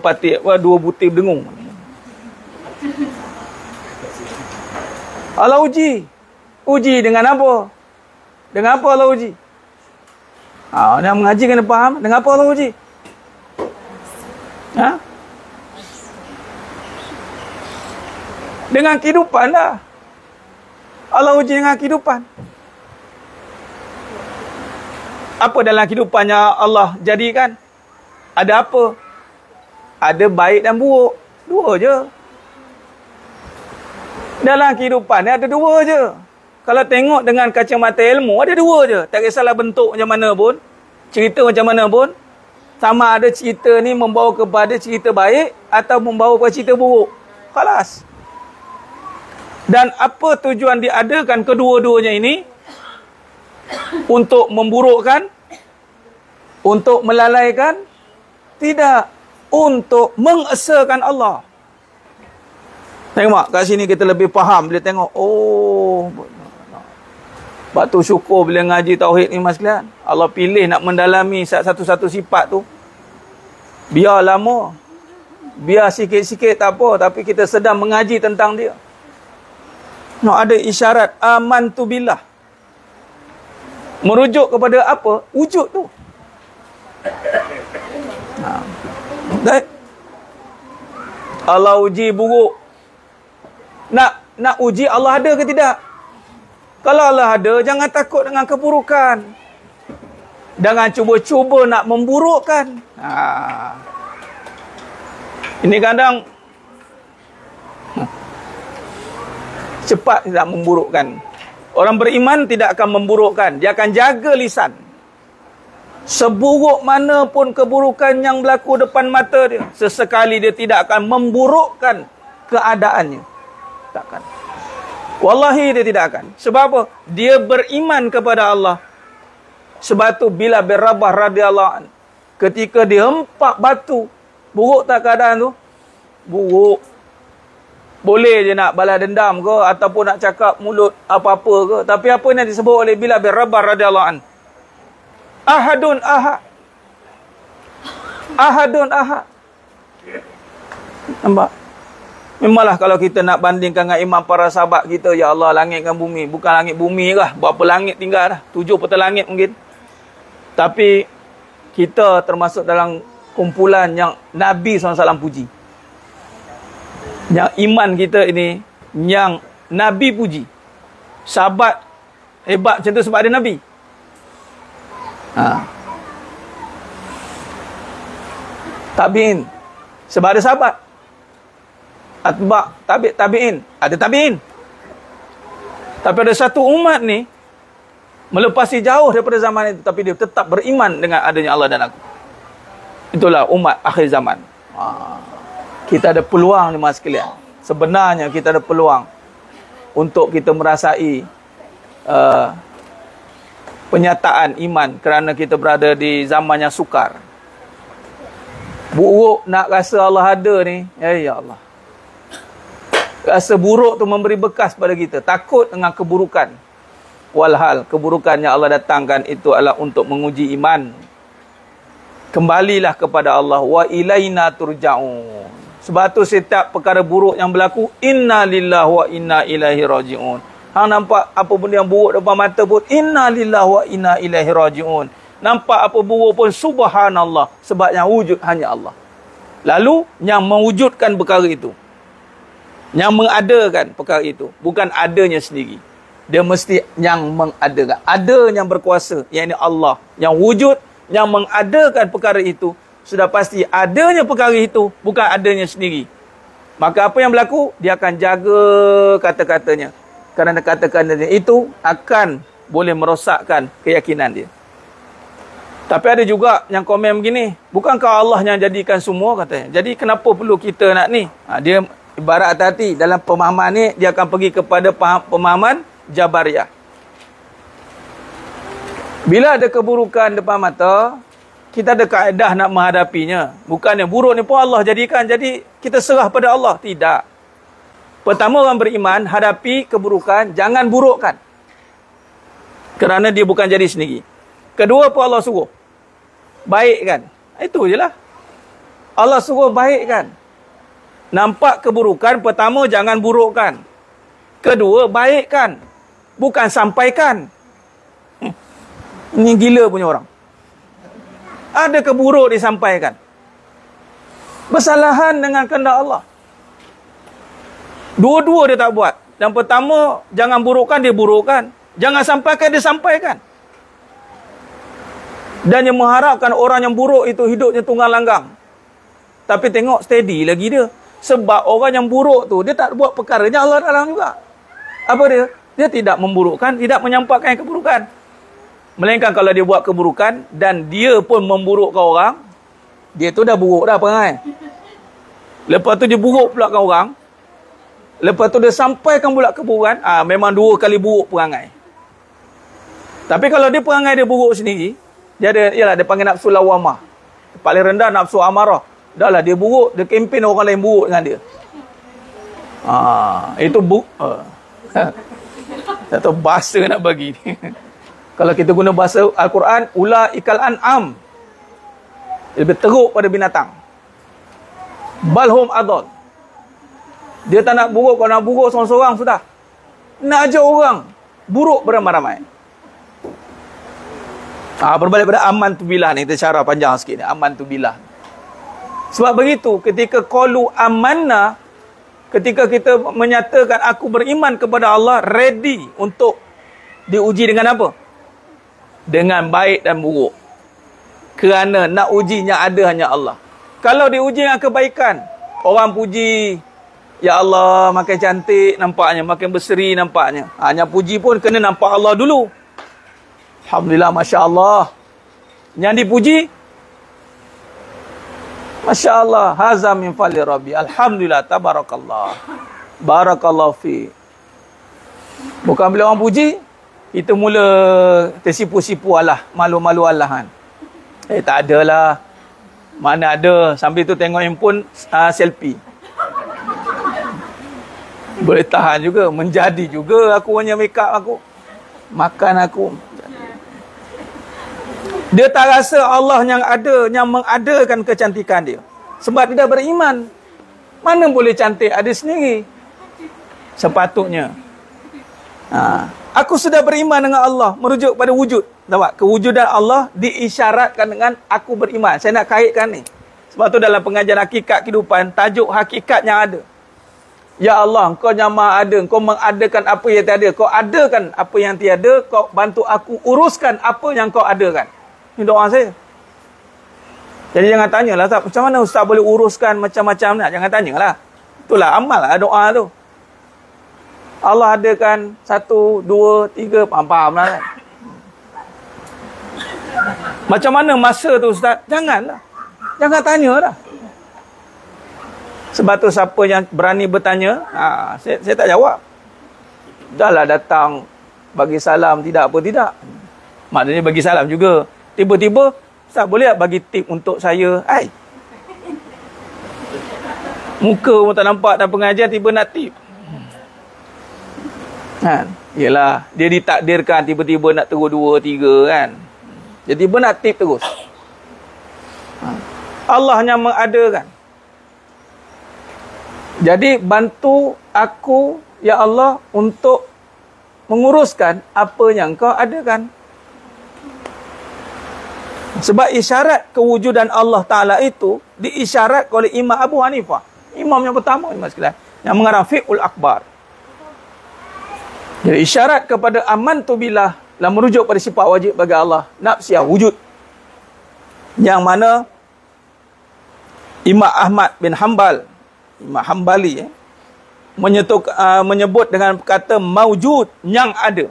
butir dengung. Allah uji. Uji dengan apa? Dengan apa Allah uji? Yang mengaji kena faham. Dengan apa Allah uji? Dengan kehidupan lah. Allah uji dengan kehidupan. Apa dalam kehidupannya Allah jadikan? Ada apa? Ada baik dan buruk. Dua je. Dalam kehidupan ni ada dua je. Kalau tengok dengan kacamata ilmu, ada dua je. Tak kisahlah bentuk macam mana pun, cerita macam mana pun, sama ada cerita ni membawa kepada cerita baik atau membawa kepada cerita buruk. Khalas. Dan apa tujuan diadakan kedua-duanya ini? Untuk memburukkan? Untuk melalaikan? Tidak. Untuk mengesakan Allah. Tengok kat sini kita lebih faham bila tengok. Sebab tu syukur bila ngaji tauhid ni mas sekalian. Allah pilih nak mendalami satu-satu sifat tu. Biar lama. Biar sikit-sikit tak apa. Tapi kita sedang mengaji tentang dia. Ada isyarat amantu billah. Merujuk kepada apa? Wujud tu. Baik. Allah uji buruk. Nak uji Allah ada ke tidak? Kalau Allah ada, jangan takut dengan keburukan. Jangan cuba-cuba nak memburukkan. Ini kadang cepat tidak memburukkan. Orang beriman tidak akan memburukkan. Dia akan jaga lisan. Seburuk mana pun keburukan yang berlaku depan mata dia, sesekali dia tidak akan memburukkan keadaannya. Takkan. Wallahi dia tidak akan. Sebab apa? Dia beriman kepada Allah. Sebab tu bila bin Rabah radhiyallahu anhu, ketika dia hempak batu, buruk tak keadaan tu? Buruk. Boleh je nak balas dendam ke ataupun nak cakap mulut apa-apa ke, tapi apa yang disebut oleh Bilal bin Rabah radhiyallahu anhu? Ahadun ahad. Ahadun ahad. Nampak? Memanglah kalau kita nak bandingkan dengan iman para sahabat kita, ya Allah, langit dan bumi. Bukan langit bumi lah. Berapa langit tinggal dah. 7 petal langit mungkin. Tapi kita termasuk dalam kumpulan yang Nabi SAW puji. Yang iman kita ini, yang Nabi puji. Sahabat hebat macam tu sebab ada Nabi. Tabi'in sebab ada sahabat. Atba' tabi'in ada tabi'in. Tapi ada satu umat ni melepasi jauh daripada zaman itu, tapi dia tetap beriman dengan adanya Allah dan aku. Itulah umat akhir zaman. Kita ada peluang ni mas sekalian. Sebenarnya kita ada peluang untuk kita merasai penyataan iman, kerana kita berada di zaman yang sukar. Buruk nak rasa Allah ada ni, ya Allah. Rasa buruk tu memberi bekas pada kita. Takut dengan keburukan. Walhal keburukan yang Allah datangkan itu adalah untuk menguji iman. Kembalilah kepada Allah. Wa ilaina turja'un. Sebab tu setiap perkara buruk yang berlaku, inna lillahi wa inna ilaihi raji'un. Hang nampak apa benda yang buruk depan mata pun, inna lillahi wa inna ilaihi raji'un. Nampak apa buruk pun, subhanallah. Sebab yang wujud hanya Allah. Lalu yang mewujudkan perkara itu, yang mengadakan perkara itu, bukan adanya sendiri. Dia mesti yang mengadakan. Ada yang berkuasa, iaitu Allah. Yang wujud, yang mengadakan perkara itu, sudah pasti adanya perkara itu, bukan adanya sendiri. Maka apa yang berlaku, dia akan jaga kata-katanya. Kerana kata-katanya itu akan boleh merosakkan keyakinan dia. Tapi ada juga yang komen begini, bukankah Allah yang jadikan semua, katanya. Jadi kenapa perlu kita nak ni? Dia ibarat hati-hati. Dalam pemahaman ni, dia akan pergi kepada pemahaman Jabariyah. Bila ada keburukan depan mata, kita ada kaedah nak menghadapinya. Bukannya buruk ni pun Allah jadikan, jadi kita serah pada Allah. Tidak. Pertama, orang beriman, hadapi keburukan, jangan burukkan. Kerana dia bukan jadi sendiri. Kedua pun Allah suruh baikkan. Itu je lah. Allah suruh baikkan. Nampak keburukan, pertama jangan burukkan. Kedua, baikkan. Bukan sampaikan. Ini gila punya orang. Ada keburuk disampaikan. Bersalahan dengan kehendak Allah. Dua-dua dia tak buat. Yang pertama, jangan burukkan, dia burukkan. Jangan sampaikan, dia sampaikan. Dan yang mengharapkan orang yang buruk itu hidupnya tunggang langgang. Tapi tengok steady lagi dia. Sebab orang yang buruk tu, dia tak buat perkaranya Allah dalam juga. Apa dia? Dia tidak memburukkan, tidak menyampaikan keburukan. Melainkan kalau dia buat keburukan dan dia pun memburukkan orang, dia tu dah buruk dah perangai. Lepas tu dia buruk pula kan orang. Lepas tu dia sampaikan pula keburukan, memang 2 kali buruk perangai. Tapi kalau dia perangai dia buruk sendiri, dia ada, ialah dia panggil nafsu lawamah. Paling rendah nafsu amarah. Dah lah dia buruk, dia kempen orang lain buruk dengan dia. Itu tak tahu bahasa nak bagi ni. Kalau kita guna bahasa Al-Quran, ulaikal an'am. Lebih teruk pada binatang. Balhum adol. Dia tak nak buruk, kalau nak buruk seorang-seorang sudah. Nak ajak orang buruk beramai-ramai. Berbalik pada aman tu billah ni, kita cara panjang sikit ni, aman tu billah. Sebab begitu, ketika qalu amanna, ketika kita menyatakan aku beriman kepada Allah, ready untuk diuji dengan apa? Dengan baik dan buruk. Kerana nak ujinya ada hanya Allah. Kalau diuji dengan kebaikan, orang puji, ya Allah makin cantik nampaknya, makin berseri nampaknya. Hanya puji pun kena nampak Allah dulu. Alhamdulillah, Masya Allah. Yang dipuji, Masya Allah, haza min fali Rabbi. Alhamdulillah, tabarakallah. Barakallahu fi. Bukan bila orang puji, kita mula tersipu-sipu Allah, malu-malu Allah kan. Tak adalah. Mana ada, sambil tu tengok handphone, selfie. Boleh tahan juga, menjadi juga aku hanya make up aku. Makan aku. Dia tak rasa Allah yang ada, yang mengadakan kecantikan dia. Sebab dia dah beriman. Mana boleh cantik ada sendiri. Sepatutnya. Aku sudah beriman dengan Allah. Merujuk pada wujud. Nampak? Kewujudan Allah diisyaratkan dengan aku beriman. Saya nak kaitkan ni. Sebab tu dalam pengajian hakikat kehidupan, tajuk hakikat yang ada. Ya Allah, Kau yang maha ada. Kau mengadakan apa yang tiada. Kau adakan apa yang tiada. Kau bantu aku uruskan apa yang Kau adakan. Ini doa saya. Jadi jangan tanyalah, Ustaz, macam mana Ustaz boleh uruskan macam-macam nak? Jangan tanyalah. Itulah amal lah doa tu. Allah adakan 1, 2, 3, faham lah kan? Macam mana masa tu Ustaz? Janganlah. Jangan tanyalah. Sebab tu siapa yang berani bertanya, saya tak jawab. Dahlah datang bagi salam, tidak apa tidak. Maknanya bagi salam juga. Tiba-tiba, Ustaz boleh tak bagi tip untuk saya? Muka pun tak nampak dalam pengajian, tiba nak tip. Kan? Yelah, dia ditakdirkan tiba-tiba nak terus 2, 3 kan. Jadi tiba nak tip terus. Allah yang mengadakan. Jadi bantu aku, ya Allah, untuk menguruskan apa yang Kau adakan. Sebab isyarat kewujudan Allah Ta'ala itu diisyarat oleh Imam Abu Hanifah. Imam yang pertama, yang mengarang Fiqhul Akbar. Jadi isyarat kepada amantu billah lah merujuk pada sifat wajib bagi Allah, nafsiyah wujud. Yang mana Imam Ahmad bin Hanbal, Imam Hanbali menyebut dengan kata maujud, yang ada.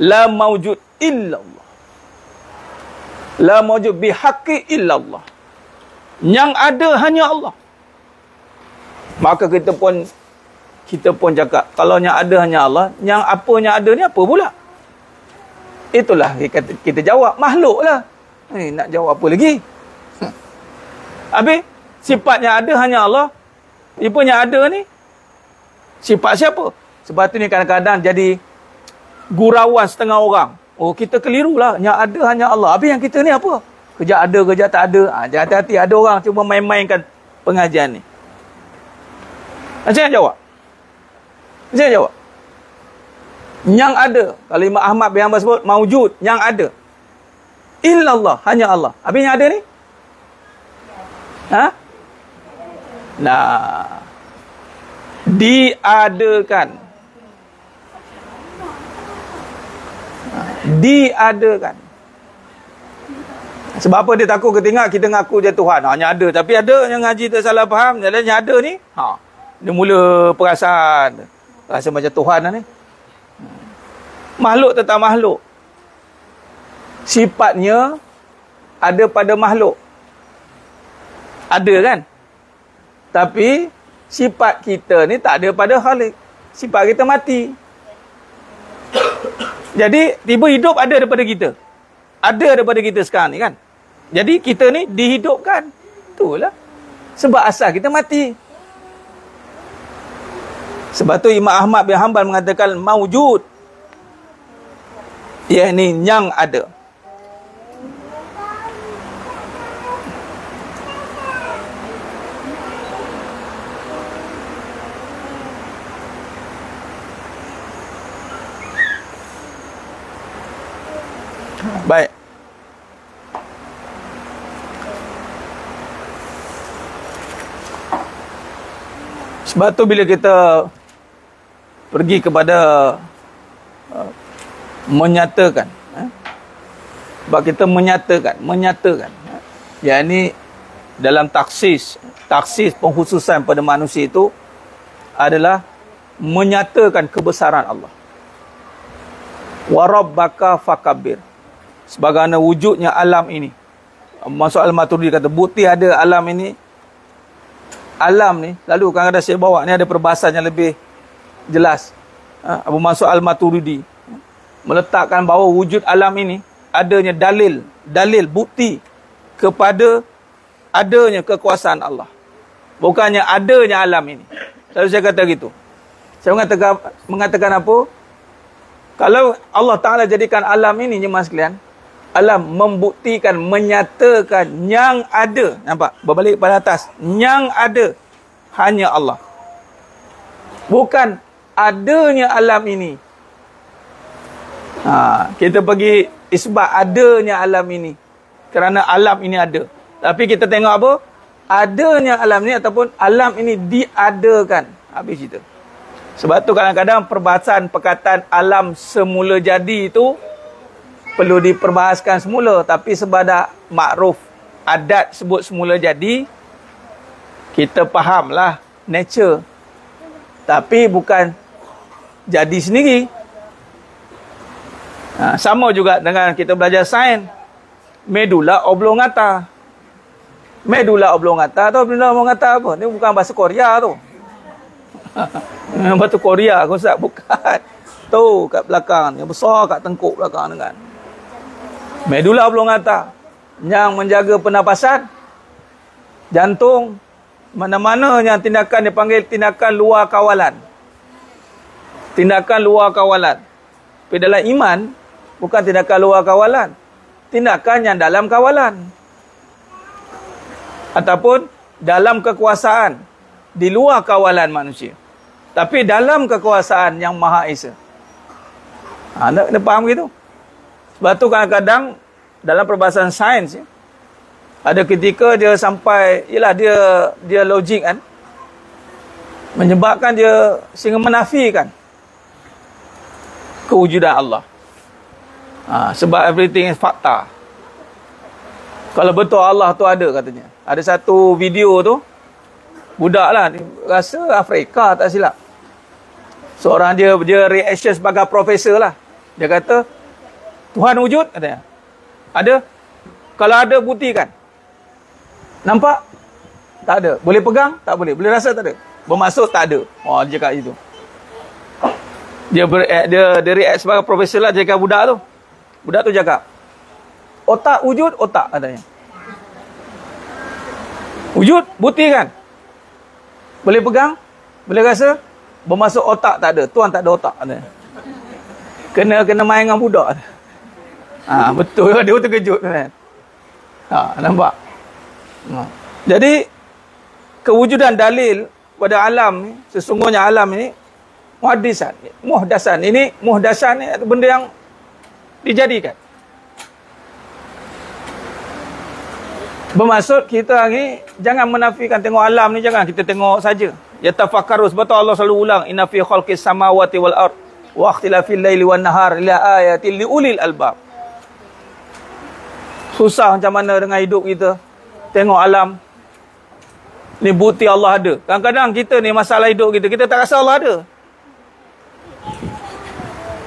La maujud illallah. La maujud bihaqqi illallah. Yang ada hanya Allah. Maka kita pun cakap, kalau yang ada hanya Allah, yang apa yang ada ni apa pula? Itulah kita jawab, makhluk lah. Nak jawab apa lagi? Habis, sifat yang ada hanya Allah. Apa yang ada ni? Sifat siapa? Sebab tu ni kadang-kadang jadi gurauan setengah orang. Oh, kita keliru lah. Yang ada hanya Allah. Habis yang kita ni apa? Kerja ada, kerja tak ada. Jangan hati-hati. Ada orang cuma main-mainkan pengajian ni. Macam mana jawab? Macam mana jawab? Yang ada. Kalau Imam Ahmad bin Hanbal sebut, maujud. Yang ada. Illallah. Hanya Allah. Habis yang ada ni? Nah. Diadakan. Diadakan. Sebab apa dia takut ketinggal kita ngaku je Tuhan. Hanya ada. Tapi ada yang ngaji tak salah faham. Yang ada ni, dia mula perasaan. Rasa macam Tuhan lah ni. Makhluk tetap makhluk. Sifatnya ada pada makhluk. Ada kan? Tapi sifat kita ni tak ada pada Khalik. Sifat kita mati. Jadi tiba hidup ada daripada kita. Ada daripada kita sekarang ni kan. Jadi kita ni dihidupkan. Itulah. Sebab asal kita mati. Sebab tu Imam Ahmad bin Hanbal mengatakan maujud. Yang ni yang ada. Baik. Sebab tu bila kita pergi kepada menyatakan, sebab kita menyatakan, yang ini dalam taksis pengkhususan pada manusia itu adalah menyatakan kebesaran Allah. Wa rabbaka fakabir. Sebagaimana wujudnya alam ini. Masuk Al-Maturidi kata, bukti ada alam ini. Alam ni, lalu kadang-kadang saya bawa ni ada perbahasan yang lebih jelas. Abu Mansur Al-Maturidi meletakkan bahawa wujud alam ini adanya dalil, bukti kepada adanya kekuasaan Allah. Bukannya adanya alam ini. Lalu saya kata gitu. Saya mengatakan apa? Kalau Allah Ta'ala jadikan alam ini, jemaah sekalian, alam membuktikan, menyatakan yang ada. Nampak? Berbalik pada atas. Yang ada hanya Allah. Bukan adanya alam ini. Kita pergi isbat adanya alam ini. Kerana alam ini ada. Tapi kita tengok apa? Adanya alam ini ataupun alam ini diadakan. Habis cerita. Sebab tu kadang-kadang perbahasan perkataan alam semula jadi itu perlu diperbahaskan semula. Tapi sebab dah makruf adat sebut semula jadi, kita fahamlah nature. Tapi bukan jadi sendiri. Sama juga dengan kita belajar sains. Medula oblongata. Medula oblongata tu medula oblongata apa? Ni bukan bahasa Korea tu. Bahasa Korea aku rasa bukan. Tu kat belakang, yang besar kat tengkuk belakang dengan. Medula oblongata yang menjaga pernafasan, jantung, mana-mana yang tindakan dipanggil tindakan luar kawalan. Tindakan luar kawalan. Tapi dalam iman bukan tindakan luar kawalan. Tindakan yang dalam kawalan. Ataupun dalam kekuasaan. Di luar kawalan manusia. Tapi dalam kekuasaan yang Maha Esa. Anda kena faham gitu. Sebab tu kadang-kadang dalam perbahasan sains, ada ketika dia sampai, ialah dia logik kan. Menyebabkan dia sehingga menafikan kewujudan Allah. Sebab everything is fakta. Kalau betul Allah tu ada katanya. Ada satu video tu, budak lah, rasa Afrika tak silap. Seorang dia reaction sebagai profesor lah. Dia kata, Tuhan wujud katanya. Ada? Kalau ada, buktikan. Nampak? Tak ada. Boleh pegang? Tak boleh. Boleh rasa? Tak ada. Bermaksud tak ada. Oh, dia cakap itu. Dia react sebagai profesor lah, dia cakap budak tu. Budak tu cakap, otak wujud, otak katanya. Wujud, buktikan. Boleh pegang? Boleh rasa? Bermaksud otak tak ada. Tuhan tak ada otak katanya. Kena main dengan budak. Betul, dia pun terkejut kan. Nampak? Jadi kewujudan dalil pada alam ni, sesungguhnya alam ini muhdasan. Ini muhdasan ni benda yang dijadikan. Bermaksud kita ni jangan menafikan, tengok alam ni jangan kita tengok saja. Ya tafakkaru, sebab Allah selalu ulang, inna fi khalqis samawati wal ard wa ikhtilafil laili wan nahar la ayatil liulil albab. Susah macam mana dengan hidup kita. Tengok alam. Ni bukti Allah ada. Kadang-kadang kita ni masalah hidup kita tak rasa Allah ada.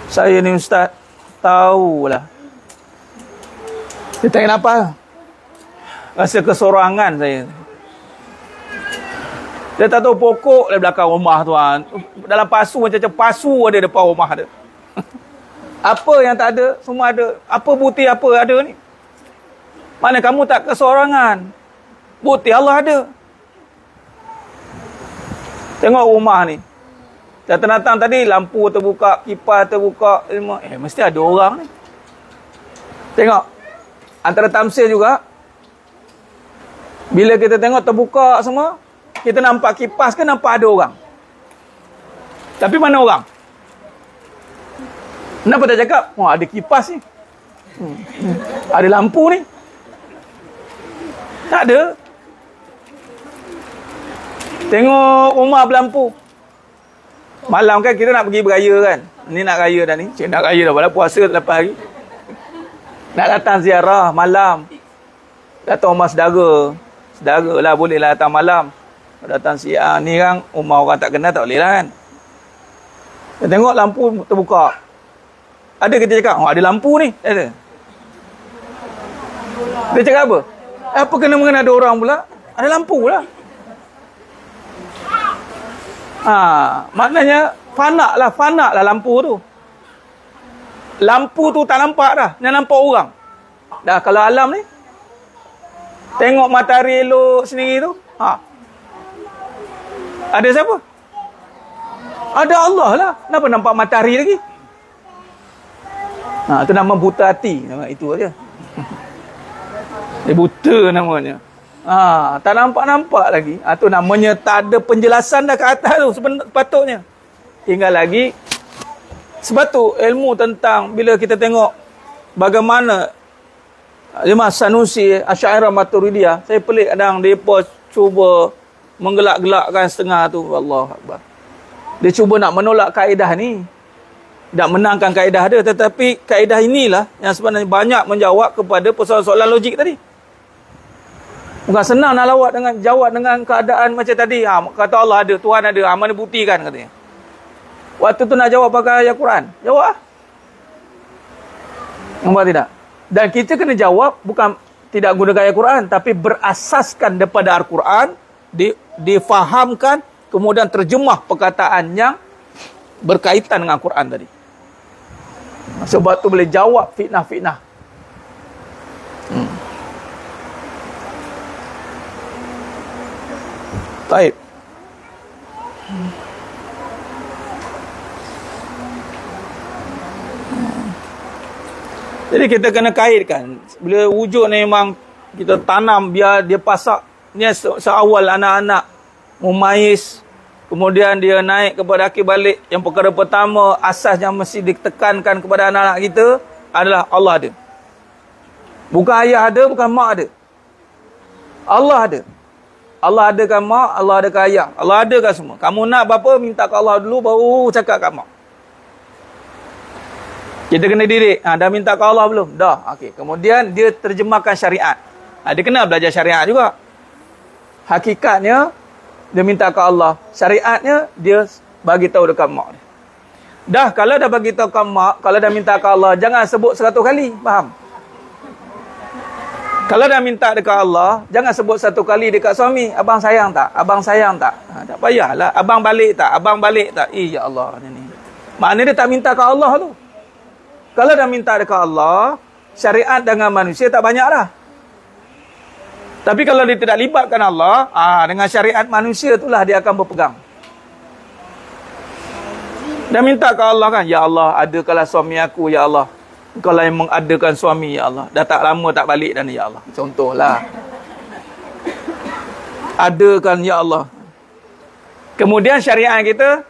Saya ni ustaz, tahulah. Dia tak kenapa. Rasa kesorangan saya. Dia tak tahu pokok di belakang rumah tuan. Dalam pasu macam pasu ada depan rumah dia. Apa yang tak ada, semua ada. Apa bukti apa ada ni? Mana kamu tak kesorangan? Bukti Allah ada. Tengok rumah ni. Datang-datang tadi, lampu terbuka, kipas terbuka. Mesti ada orang ni. Tengok. Antara tamsil juga. Bila kita tengok terbuka semua, kita nampak kipas ke nampak ada orang? Tapi mana orang? Kenapa tak cakap? Ada kipas ni. Ada lampu ni. Tak ada. Tengok rumah berlampu. Malam kan kita nak pergi beraya kan. Ni nak raya dah ni. Cik nak raya dah. Walau puasa 8 hari. Nak datang ziarah malam. Datang rumah saudara. Saudara lah boleh lah datang malam. Datang siang ni kan. Rumah orang tak kenal tak boleh lah kan. Kita tengok lampu terbuka. Ada kita cakap, ada lampu ni. Ada. Dia cakap apa? Apa kena mengena ada orang pula? Ada lampu lah. Maknanya fana lah lampu tu. Lampu tu tak nampak dah. Yang nampak orang. Dah kalau alam ni, tengok matahari elok sendiri tu. Ada siapa? Ada Allah lah. Kenapa nampak matahari lagi? Itu nama buta hati. Itu aja. Dia buta namanya. Tak nampak-nampak lagi. Tu namanya tak ada penjelasan dah ke atas tu sepatutnya. Tinggal lagi sebab tu ilmu tentang bila kita tengok bagaimana Imam Sanusi, Asy'ariyah, Maturidiyah, saya pelik kadang depa cuba menggelak-gelakkan setengah tu. Allahu Akbar. Dia cuba nak menolak kaedah ni. Tak menangkan kaedah dia, tetapi kaedah inilah yang sebenarnya banyak menjawab kepada persoalan-soalan logik tadi. Bukan senang nak jawab dengan keadaan macam tadi. Kata Allah ada, Tuhan ada, mana buktikan katanya. Waktu tu nak jawab pakai ayat Quran. Jawab. Nampak tidak? Dan kita kena jawab bukan tidak gunakan ayat Quran, tapi berasaskan daripada Al-Quran, difahamkan, kemudian terjemah perkataan yang berkaitan dengan Quran tadi. Sebab tu boleh jawab fitnah-fitnah. Baik. Jadi kita kena kaitkan. Bila wujud ni memang kita tanam biar dia pasak. Ni seawal anak-anak memais, kemudian dia naik kepada akhir balik. Yang perkara pertama, asas yang mesti ditekankan kepada anak-anak kita adalah Allah ada. Bukan ayah ada, bukan mak ada. Allah ada. Allah adakan mak, Allah adakan ayah. Allah adakan semua. Kamu nak apa, minta ke Allah dulu, baru cakap kat mak. Kita kena didik. Dah minta ke Allah belum? Dah. Okey. Kemudian dia terjemahkan syariat. Dia kena belajar syariat juga. Hakikatnya, dia minta ke Allah. Syariatnya, dia bagi tahu dekat mak dia. Dah, kalau dah bagi tahu ke mak, kalau dah minta ke Allah, jangan sebut 100 kali. Faham? Kalau dah minta dekat Allah, jangan sebut 1 kali dekat suami. Abang sayang tak? Abang sayang tak? Tak payahlah. Abang balik tak? Abang balik tak? Ya Allah. Ni. Maknanya dia tak minta ke Allah tu. Kalau dah minta dekat Allah, syariat dengan manusia tak banyak dah. Tapi kalau dia tidak libatkan Allah, dengan syariat manusia itulah dia akan berpegang. Dan minta ke Allah kan, ya Allah, adakanlah suami aku, ya Allah. Engkaulah yang mengadakan suami, ya Allah. Dah tak lama tak balik dah ni, ya Allah. Contohlah. Adakan, ya Allah. Kemudian syariat kita,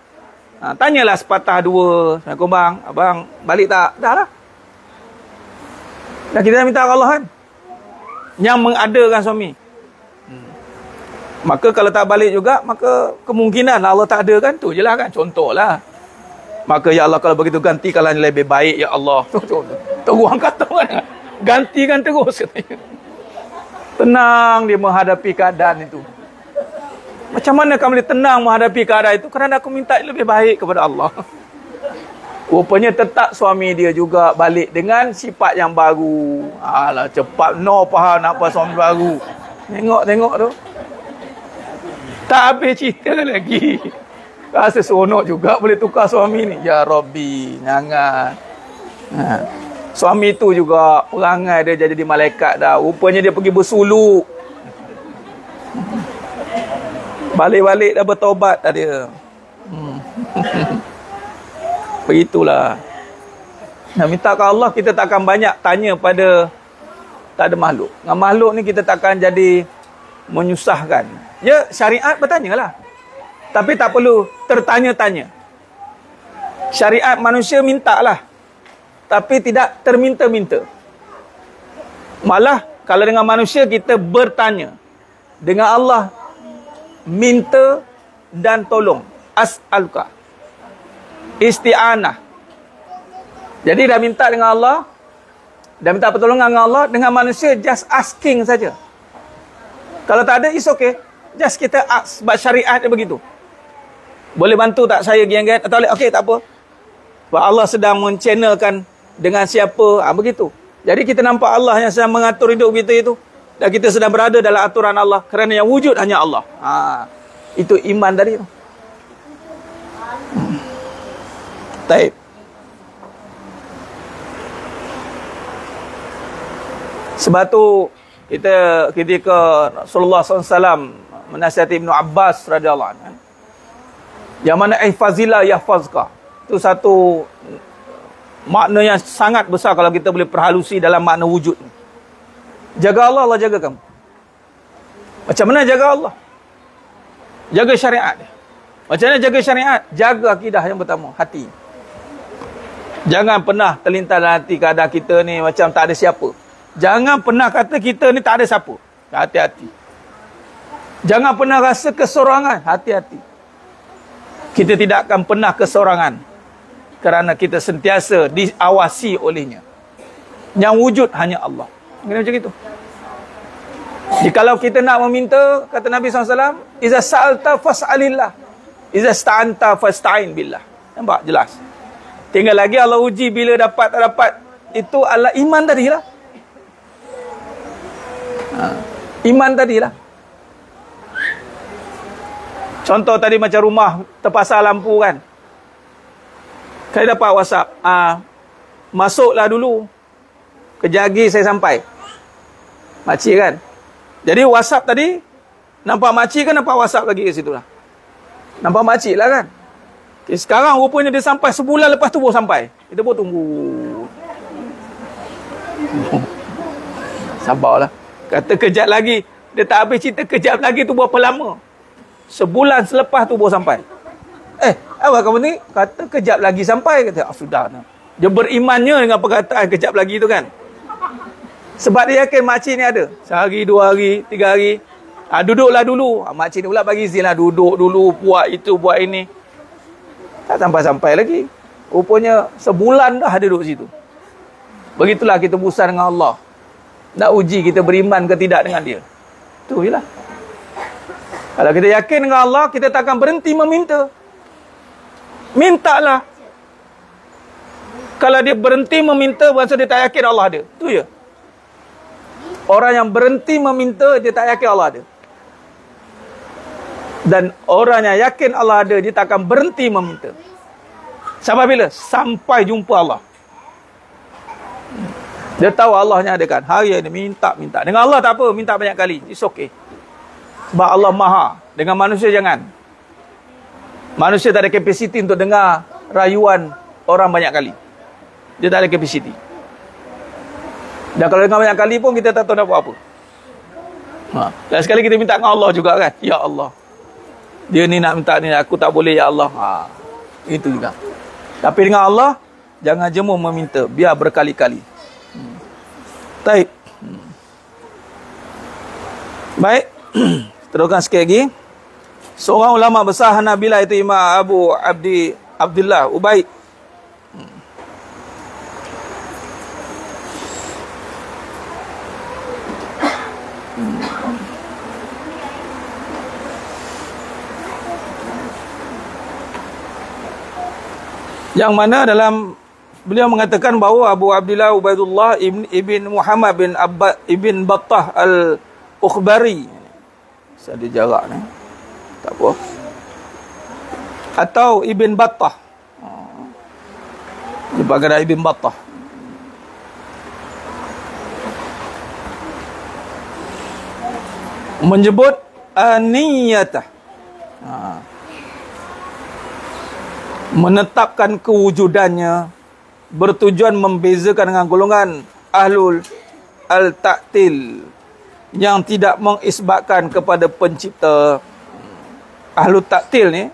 tanyalah sepatah dua. Assalamualaikum bang, abang balik tak? Dah lah. Dan kita minta ke Allah kan, yang mengadakan suami. Maka kalau tak balik juga, maka kemungkinan Allah tak ada kan, tu je lah kan, contohlah. Maka ya Allah, kalau begitu gantikanlah yang lebih baik, ya Allah. Terus kata kan, gantikan terus katanya. Tenang dia menghadapi keadaan itu. Macam mana kamu boleh tenang menghadapi keadaan itu? Kerana aku minta yang lebih baik kepada Allah. Rupanya tetap suami dia juga balik dengan sifat yang baru. Alah, cepat no faham nak apa suami baru. Tengok tu. Tak habis cerita lagi. Rasa seronok juga boleh tukar suami ni. Ya Rabbi, jangan. Suami tu juga perangai dia jadi malaikat dah. Rupanya dia pergi bersuluk. Balik-balik dah bertaubat dah dia. Begitulah. Nak minta ke Allah, kita takkan banyak tanya pada tak ada makhluk. Dengan makhluk ni kita takkan jadi menyusahkan. Ya, syariat bertanyalah. Tapi tak perlu tertanya-tanya. Syariat manusia mintalah. Tapi tidak terminta-minta. Malah kalau dengan manusia kita bertanya. Dengan Allah minta dan tolong. As'aluka. Isti'anah. Jadi dah minta dengan Allah, dah minta pertolongan dengan Allah, dengan manusia just asking saja. Kalau tak ada, it's okay. Just kita ask. Sebab syariat dia begitu. Boleh bantu tak saya giang-giang? Atau okey, tak apa. Sebab Allah sedang men-channelkan dengan siapa. Begitu. Jadi kita nampak Allah yang sedang mengatur hidup kita itu. Dan kita sedang berada dalam aturan Allah. Kerana yang wujud hanya Allah. Itu iman tadi tu. Taib. Sebab tu kita ketika Rasulullah SAW menasihati Ibnu Abbas radhiyallahu anhu. Yang mana ihfazillah yahfazka. Itu satu makna yang sangat besar kalau kita boleh perhalusi dalam makna wujud. Jaga Allah, Allah jaga kamu. Macam mana jaga Allah? Jaga syariat dia. Macam mana jaga syariat? Jaga akidah yang pertama, hati. Jangan pernah terlintas dalam hati keadaan kita ni macam tak ada siapa. Jangan pernah kata kita ni tak ada siapa. Hati-hati. Jangan pernah rasa kesorangan. Hati-hati. Kita tidak akan pernah kesorangan. Kerana kita sentiasa diawasi olehnya. Yang wujud hanya Allah. Kena macam itu. Jikalau kita nak meminta, kata Nabi SAW, Iza sa'alta fas'alillah, Iza sta'anta fasta'in billah. Nampak? Jelas. Tinggal lagi Allah uji bila dapat tak dapat. Itu adalah iman tadilah. Iman tadilah. Contoh tadi macam rumah terpasang lampu kan. Saya dapat WhatsApp. Masuklah dulu. Kejap lagi saya sampai. Makcik kan. Jadi WhatsApp tadi, nampak makcik kan nampak WhatsApp lagi ke situ lah. Nampak makcik lah kan. Okay, sekarang rupanya dia sampai sebulan lepas tu baru sampai. Kita pun tunggu. Sabarlah. Kata kejap lagi. Dia tak habis cerita kejap lagi tu berapa lama. Sebulan selepas tu baru sampai. Apa kamu ni? Kata kejap lagi sampai. Kata, sudah. Dia berimannya dengan perkataan kejap lagi tu kan. Sebab dia yakin makcik ni ada. Sehari, 2 hari, 3 hari. Duduklah dulu. Makcik ni pula bagi izin lah. Duduk dulu, buat itu, buat ini. Tak sampai-sampai lagi. Rupanya sebulan dah ada duduk situ. Begitulah kita berusaha dengan Allah. Nak uji kita beriman ke tidak dengan dia. Itu je lah. Kalau kita yakin dengan Allah, kita tak akan berhenti meminta. Mintalah. Kalau dia berhenti meminta, berarti dia tak yakin Allah ada. Itu je. Orang yang berhenti meminta, dia tak yakin Allah ada. Dan orang yang yakin Allah ada, dia tak akan berhenti meminta. Sampai bila? Sampai jumpa Allah. Dia tahu Allahnya ada kan. Hari ini minta. Dengan Allah tak apa, minta banyak kali. It's okay. Sebab Allah Maha. Dengan manusia jangan. Manusia tak ada kapasiti untuk dengar rayuan orang banyak kali. Dia tak ada kapasiti. Dan kalau dengar banyak kali pun kita tak tahu nak buat apa. Dan sekali kita minta dengan Allah juga kan. Ya Allah. Dia ni nak minta ni, aku tak boleh ya Allah. Itu juga. Tapi dengan Allah, jangan jemu meminta. Biar berkali-kali. Baik. Baik. Teruskan sikit lagi. Seorang ulama besar Hanabilah itu Imam Abu Abdullah Ubaid. Yang mana dalam beliau mengatakan bahawa Abu Abdullah Ubaidullah ibn Muhammad ibn Battah al-Ukhbari. Ada jarak ni. Tak apa. Atau Ibn Battah. Dia panggil Ibn Battah. Menyebut aniyatah. Menetapkan kewujudannya bertujuan membezakan dengan golongan ahlul al-ta'til yang tidak mengisbatkan kepada pencipta. Ahlul ta'til ni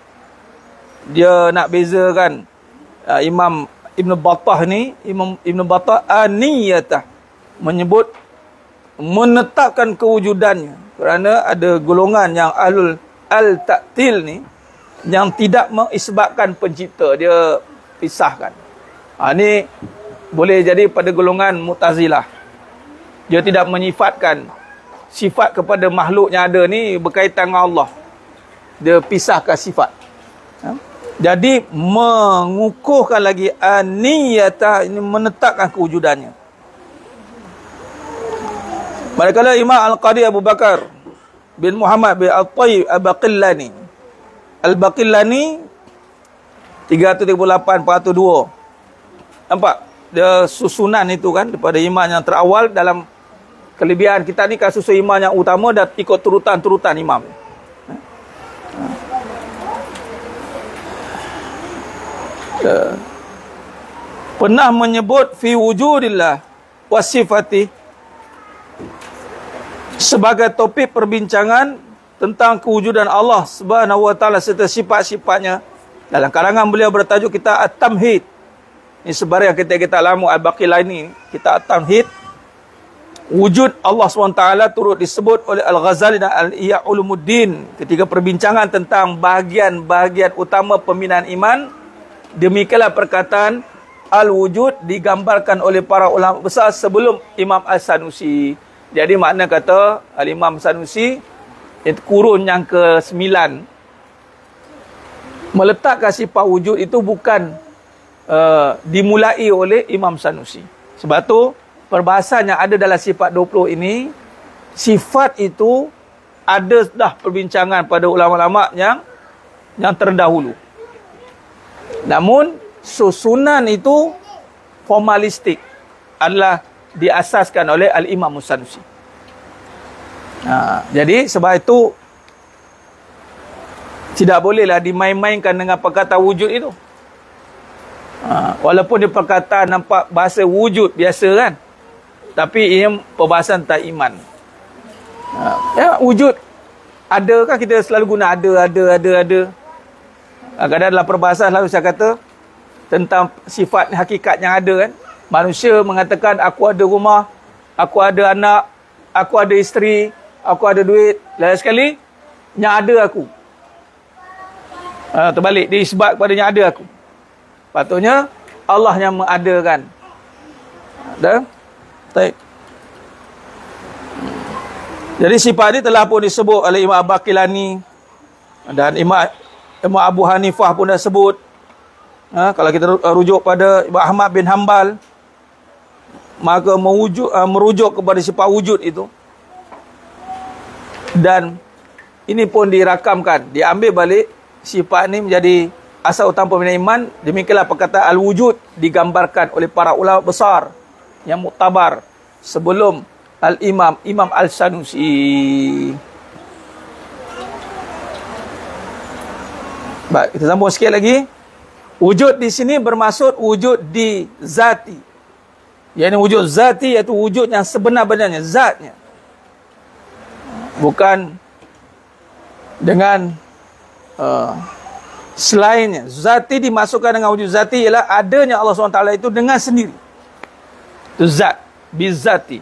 dia nak bezakan Imam Ibn Battah ni, Imam Ibn Battah aniyatah, menyebut menetapkan kewujudannya, kerana ada golongan yang ahlul al-ta'til ni yang tidak mengisbatkan pencipta, dia pisahkan. Ni boleh jadi pada golongan Mu'tazilah. Dia tidak menyifatkan sifat kepada makhluk yang ada ni berkaitan dengan Allah. Dia pisahkan sifat. Jadi mengukuhkan lagi aniyatah, ini menetapkan kewujudannya. Manakala Imam Al-Qadi Abu Bakar bin Muhammad bin Al-Tayyib Al-Baqillani 338-402. Nampak? Dia susunan itu kan daripada imam yang terawal. Dalam kelebihan kita ni, kalau susun imam yang utama dah ikut turutan imam. Pernah menyebut fi wujudillah wa sifati sebagai topik perbincangan tentang kewujudan Allah Subhanahu wa taala serta sifat-sifatnya. Dalam karangan beliau bertajuk kita At-Tamhid. Ini sebarang kita lamu Al-Baqilani, kita At-Tamhid. Wujud Allah SWT turut disebut oleh Al-Ghazali dan Al-Ihya Ulumuddin ketika perbincangan tentang bahagian-bahagian utama pembinaan iman. Demikianlah perkataan Al-Wujud digambarkan oleh para ulama besar sebelum Imam Al-Sanusi. Jadi makna kata Al-Imam Sanusi, itu kurun yang ke-9, meletakkan sifat wujud itu bukan dimulai oleh Imam Sanusi. Sebab tu perbahasan yang ada dalam sifat 20 ini, sifat itu ada dah perbincangan pada ulama-ulama yang terdahulu. Namun susunan itu formalistik, adalah diasaskan oleh Al-Imam Sanusi. Jadi sebab itu tidak bolehlah dimain-mainkan dengan perkataan wujud itu. Walaupun dia perkataan nampak bahasa wujud biasa kan, tapi ini perbahasan tentang iman. Wujud ada kan, kita selalu guna ada. Kadang-kadang dalam perbahasan selalu saya kata tentang sifat hakikat yang ada kan. Manusia mengatakan aku ada rumah, aku ada anak, aku ada isteri, aku ada duit. Lain sekali yang ada aku. Terbalik, diisbat kepada yang ada aku. Patutnya Allah yang mengadakan. Dah? Baik. Jadi sifat ini telah pun disebut oleh Imam Al-Baqilani dan Imam Abu Hanifah pun dah sebut. Kalau kita rujuk pada Imam Ahmad bin Hanbal, maka merujuk kepada sifat wujud itu. Dan ini pun dirakamkan, diambil balik sifat ini menjadi asal utama pembinaan iman. Demikianlah perkataan al-wujud digambarkan oleh para ulama besar yang muktabar sebelum Imam Al-Sanusi. Baik, kita sambung sikit lagi. Wujud di sini bermaksud wujud di zati. Yang wujud zati iaitu wujud yang sebenar-benarnya, zatnya. Bukan dengan selainnya. Zati dimasukkan dengan wujud zati ialah adanya Allah SWT itu dengan sendiri. Itu zat, bizati.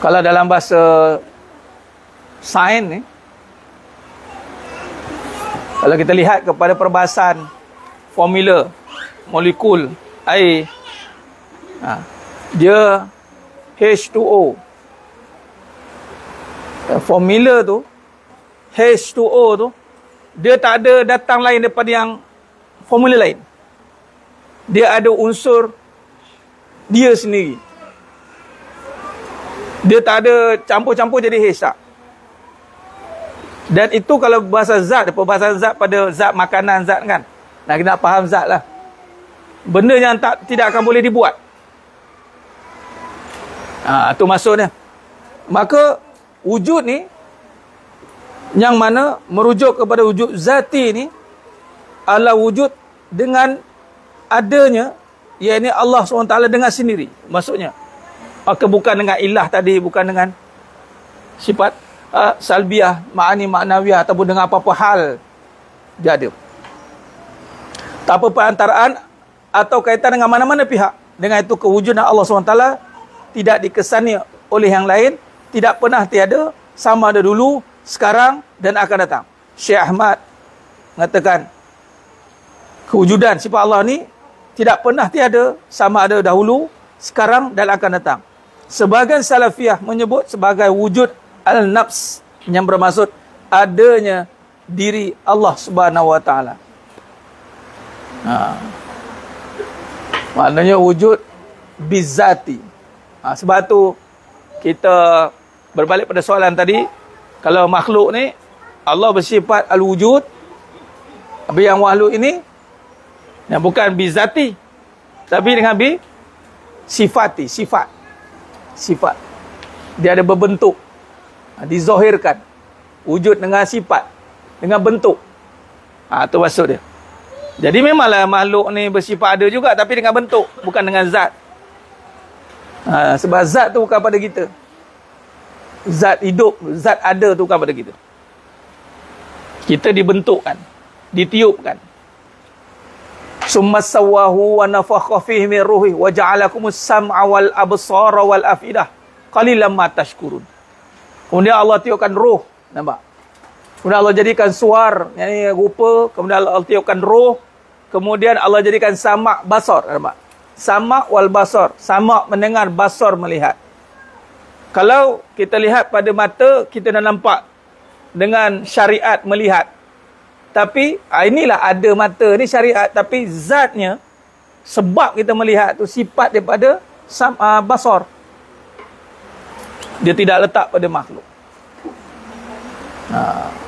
Kalau dalam bahasa sains ni, kalau kita lihat kepada perbahasan formula molekul air, dia H2O. Formula tu H2O tu dia tak ada datang lain daripada yang formula lain. Dia ada unsur dia sendiri. Dia tak ada campur-campur jadi H tak. Dan itu kalau bahasa zat, perbahasan zat pada zat makanan, zat kan. Nah, kita nak faham zat lah. Benda yang tidak akan boleh dibuat. Itu maksudnya. Maka wujud ni yang mana merujuk kepada wujud zati ni adalah wujud dengan adanya, iaitu Allah SWT dengan sendiri. Maksudnya maka bukan dengan ilah tadi, bukan dengan sifat salbiah, ma'ani ma'nawiyah, ataupun dengan apa-apa hal dia ada. Tak apa perantaraan atau kaitan dengan mana-mana pihak. Dengan itu kewujudan Allah SWT tidak dikesani oleh yang lain, tidak pernah tiada, sama ada dulu, sekarang dan akan datang. Syekh Ahmad mengatakan kewujudan sifat Allah ni tidak pernah tiada, sama ada dahulu, sekarang dan akan datang. Sebahagian salafiyah menyebut sebagai wujud al-nafs, yang bermaksud adanya diri Allah Subhanahu wa taala. Maknanya wujud bizati. Sebab tu kita berbalik pada soalan tadi, kalau makhluk ni Allah bersifat al-wujud, tapi yang makhluk ini yang bukan bizati, tapi dengan sifati, sifat. Dia ada berbentuk, dizahirkan. Wujud dengan sifat, dengan bentuk. Itu maksud dia. Jadi memanglah makhluk ni bersifat ada juga, tapi dengan bentuk, bukan dengan zat. Sebab zat tu bukan pada kita. Zat hidup, zat ada tu kan pada kita. Kita dibentukkan, ditiupkan. Summa sawwahu wa nafakha fihi min ruhi wa ja'alakumus sam'a wal absara wal afidah qalilan ma tashkurun. Kemudian Allah tiupkan roh, nampak? Kemudian Allah jadikan suar, yakni rupa, kemudian Allah tiupkan roh, kemudian Allah jadikan sama' basar, nampak? Sama' wal basar, sama' mendengar, basar melihat. Kalau kita lihat pada mata, kita dah nampak dengan syariat melihat. Tapi inilah ada mata ni syariat, tapi zatnya sebab kita melihat tu sifat daripada basar. Dia tidak letak pada makhluk.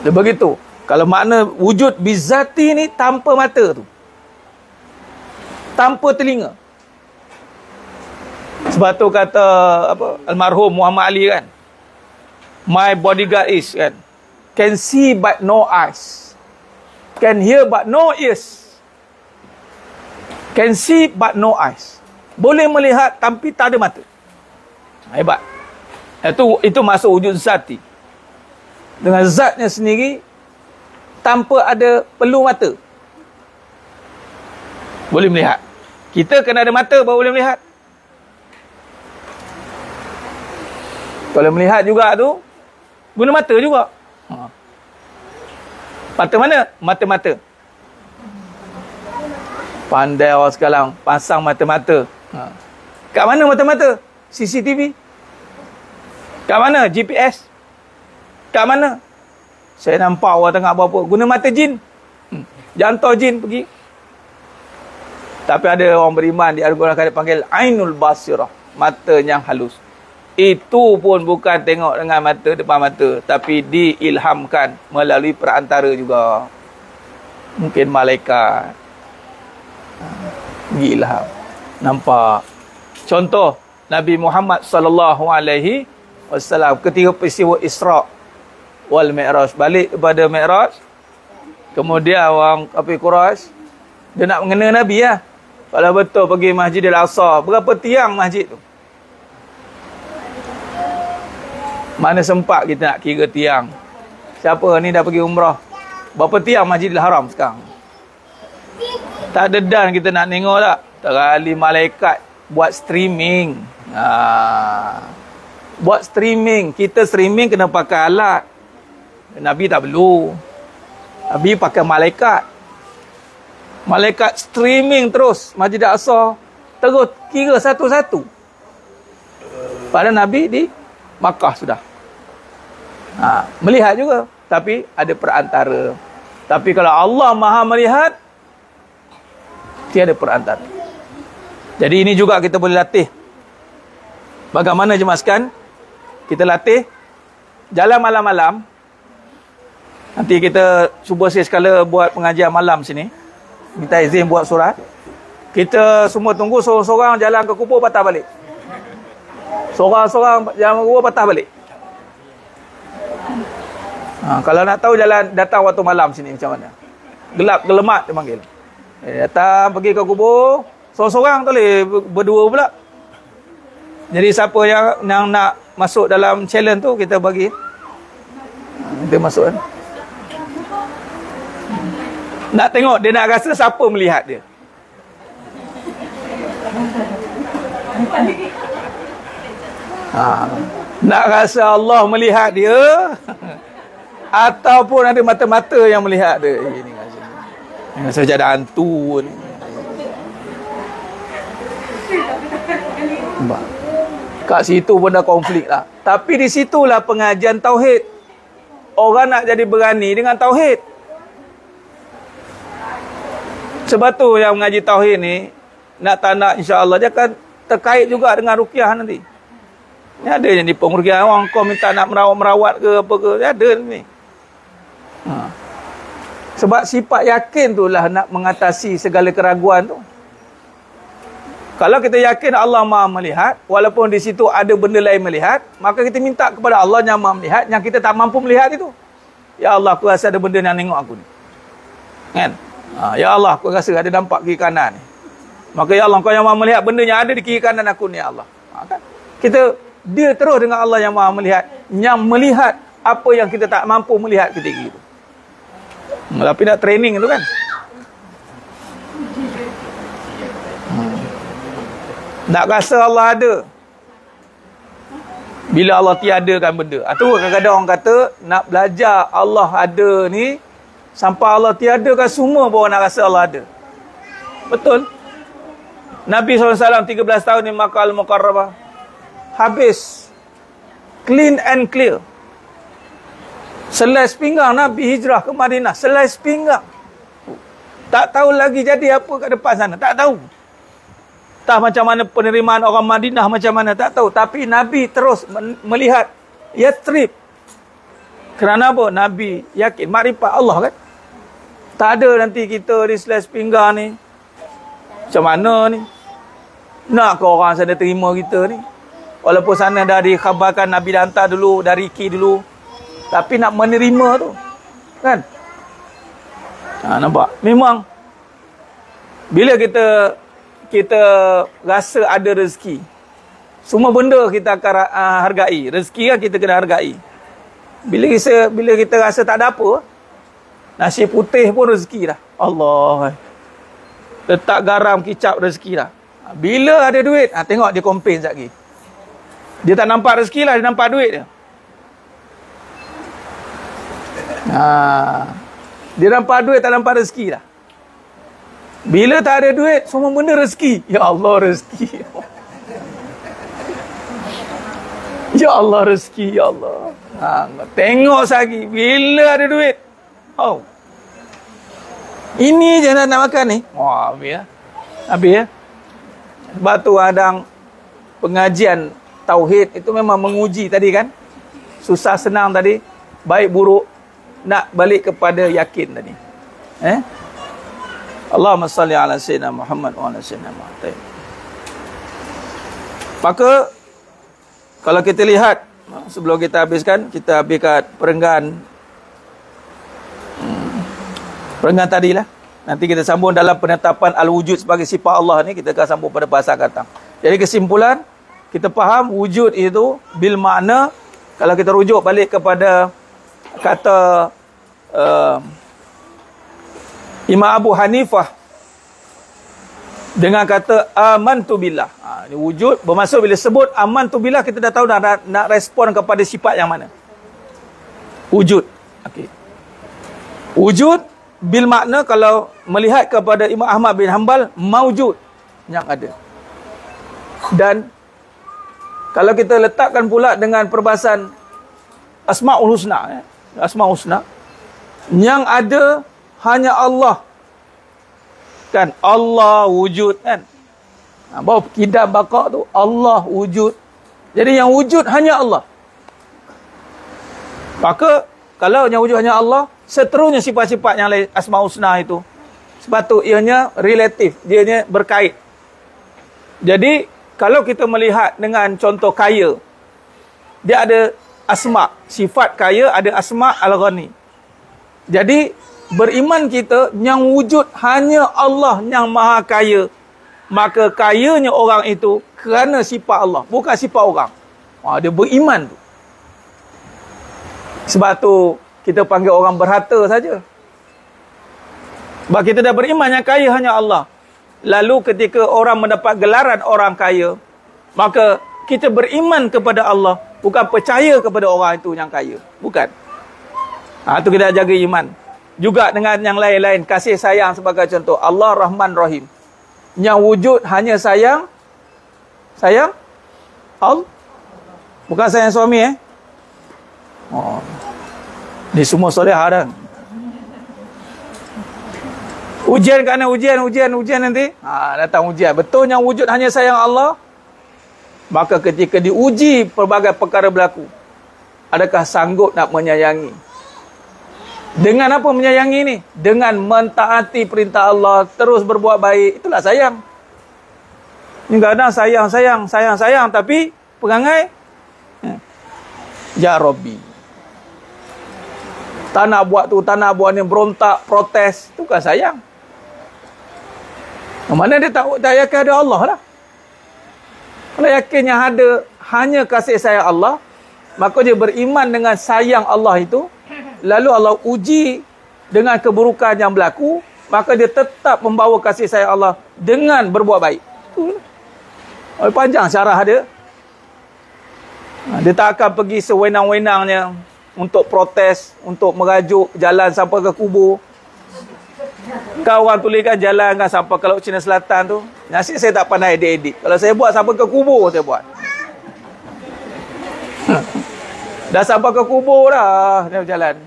Dia begitu. Kalau makna wujud bizati ni tanpa mata tu, tanpa telinga. Sebab tu kata apa almarhum Muhammad Ali kan, my bodyguard is kan, can see but no eyes, can hear but no ears, can see but no eyes. Boleh melihat tapi tak ada mata. Hebat. Itu masuk wujud zati. Dengan zatnya sendiri tanpa ada perlu mata. Boleh melihat. Kita kena ada mata baru boleh melihat. Kalau melihat juga tu guna mata juga. Mata mana? Mata-mata. Pandai orang sekarang pasang mata-mata. Kat mana mata-mata? CCTV. Kat mana? GPS. Kat mana? Saya nampak orang tengah buat apa? Guna mata jin. Jantau jin pergi. Tapi ada orang beriman di Al-Quran akan dipanggil Ainul Basirah, mata yang halus. Itu pun bukan tengok dengan mata depan mata, tapi diilhamkan melalui perantara juga. Mungkin malaikat. Ilham. Nampak. Contoh Nabi Muhammad sallallahu alaihi wasallam ketika peristiwa Isra wal Mi'raj, balik kepada Mi'raj, kemudian orang kafir Quraisy dia nak mengena Nabi lah. Kalau betul pergi Masjidil Aqsa, berapa tiang masjid tu? Mana sempat kita nak kira tiang. Siapa ni dah pergi umrah, berapa tiang Masjidil Haram sekarang? Tak ada dan kita nak tengok tak? Terkali malaikat buat streaming. Buat streaming. Kita streaming kena pakai alat. Nabi tak perlu. Nabi pakai malaikat. Malaikat streaming terus Masjid Al-Aqsa, terus kira satu-satu. Pada Nabi di Makkah sudah. Melihat juga, tapi ada perantara. Tapi kalau Allah Maha melihat, tiada perantara. Jadi ini juga kita boleh latih. Bagaimana jemaah sekalian? Kita latih jalan malam-malam. Nanti kita cuba sekali buat pengajian malam sini. Minta izin buat surat. Kita semua tunggu seorang-seorang jalan ke kubur patah balik. Seorang-seorang jalan ke kubur patah balik. Kalau nak tahu jalan datang waktu malam sini macam mana. Gelap gelemat dia panggil. Datang pergi ke kubur, seorang-seorang tak boleh berdua pula. Jadi siapa yang nak masuk dalam challenge tu kita bagi. Kita masuk kan. Nak tengok dia nak rasa siapa melihat dia. Nak rasa Allah melihat dia ataupun ada mata-mata yang melihat dia. Ini rasa jadi hantu ni. Kat situ pun dah konflik lah. Tapi di situlah pengajian tauhid. Orang nak jadi berani dengan tauhid. Sebab tu yang mengaji tauhid ni, nak tak nak insya-Allah dia akan terkait juga dengan ruqyah nanti. Ni ada yang di pengruqyah orang kau minta nak merawat ke apa ke, ada ni. Sebab sifat yakin tu lah nak mengatasi segala keraguan tu. Kalau kita yakin Allah Maha melihat, walaupun di situ ada benda lain melihat, maka kita minta kepada Allah yang Maha melihat, yang kita tak mampu melihat itu. Ya Allah, aku rasa ada benda yang tengok aku ni. Kan? Ya Allah, aku rasa ada nampak kiri kanan ni. Maka ya Allah, kau yang Maha melihat benda yang ada di kiri kanan aku ni, ya Allah. Kan? Kita Dia terus dengan Allah yang maha melihat, yang melihat apa yang kita tak mampu melihat ketika itu. Tapi nak training tu kan. Nak rasa Allah ada, bila Allah tiadakan benda. Itu kadang-kadang orang kata nak belajar Allah ada ni sampai Allah tiadakan semua baru nak rasa Allah ada. Betul. Nabi SAW 13 tahun di Makkah Al-Mukarramah, habis clean and clear. Selai sepinggang Nabi hijrah ke Madinah, selai sepinggang. Tak tahu lagi jadi apa kat depan sana, tak tahu. Tak macam mana penerimaan orang Madinah, macam mana tak tahu. Tapi Nabi terus melihat Yathrib. Kerana apa? Nabi yakin makrifat Allah kan. Tak ada nanti kita di selai sepinggang ni macam mana ni, nak ke orang sana terima kita ni? Walaupun sana dah dikhabarkan Nabi dah hantar dulu, dah riki dulu, tapi nak menerima tu kan. Nampak? Memang bila kita rasa ada rezeki, semua benda kita akan hargai. Rezeki kan kita kena hargai. Bila kita rasa tak ada apa, nasi putih pun rezeki dah. Allah, letak garam kicap rezeki dah. Bila ada duit, tengok dia komplain sekejap lagi. Dia tak nampak rezeki lah, dia nampak duit dia. Dia nampak duit, tak nampak rezeki dah. Bila tak ada duit, semua benda rezeki. Ya Allah, rezeki. Ya Allah, rezeki. Ya Allah. Tengok lagi. Bila ada duit. Oh, ini je nak makan ni. Wah, habis ya. Habis ya. Sebab tu ada pengajian tauhid itu memang menguji tadi kan. Susah senang tadi. Baik buruk. Nak balik kepada yakin tadi. Allahumma salli ala sayyidina Muhammad wa ala sayyidina Muhammad. Maka kalau kita lihat, sebelum kita habiskan, kita habiskan perenggan tadi lah. Nanti kita sambung dalam penetapan al-wujud sebagai sifat Allah ni, kita akan sambung pada bahasa akan datang. Jadi kesimpulan, kita faham wujud itu bil makna, kalau kita rujuk balik kepada kata Imam Abu Hanifah dengan kata amantu billah. Ini wujud bermaksud bila sebut amantu billah, kita dah tahu nak respon kepada sifat yang mana. Wujud. Okey. Wujud bil makna kalau melihat kepada Imam Ahmad bin Hanbal, maujud, yang ada. Dan kalau kita letakkan pula dengan perbahasan Asmaul Husna, Asmaul Husna, yang ada hanya Allah. Kan Allah wujud kan. Bahawa kidam bakak tu Allah wujud. Jadi yang wujud hanya Allah. Maka kalau yang wujud hanya Allah, seterusnya sifat-sifat yang lain Asmaul Husna itu, sebab tu ianya relatif, ianya berkait. Jadi kalau kita melihat dengan contoh kaya, dia ada asma, sifat kaya ada asma al-ghani. Jadi beriman kita yang wujud hanya Allah yang maha kaya, maka kayanya orang itu kerana sifat Allah, bukan sifat orang. Dia beriman tu. Sebab tu kita panggil orang berharta saja. Sebab kita dah beriman yang kaya hanya Allah. Lalu ketika orang mendapat gelaran orang kaya, maka kita beriman kepada Allah, bukan percaya kepada orang itu yang kaya. Bukan. Itu kita jaga iman. Juga dengan yang lain-lain, kasih sayang sebagai contoh. Allah Rahman Rahim. Yang wujud hanya sayang. Sayang Allah. Bukan sayang suami Ni semua solehah dah. Ujian kerana ujian nanti. Datang ujian. Betul yang wujud hanya sayang Allah. Maka ketika diuji pelbagai perkara berlaku, adakah sanggup nak menyayangi? Dengan apa menyayangi ni? Dengan mentaati perintah Allah, terus berbuat baik. Itulah sayang. Ini kadang sayang, tapi perangai ya Rabbi. Tak nak buat tu, tak nak buat ni, berontak, protes. Itu kan sayang. Mana dia tak yakin ada Allah lah. Kalau yakin yang hanya kasih sayang Allah, maka dia beriman dengan sayang Allah itu, lalu Allah uji dengan keburukan yang berlaku, maka dia tetap membawa kasih sayang Allah dengan berbuat baik. Panjang syarah dia. Dia tak akan pergi sewenang-wenangnya untuk protes, untuk merajuk jalan sampai ke kubur. Kawan tuliskan jalan kan sampai ke Laut Cina Selatan tu. Nasib saya tak pandai edit-edit. Kalau saya buat sampai ke kubur, saya buat. Dah sampai ke kubur dah dia berjalan.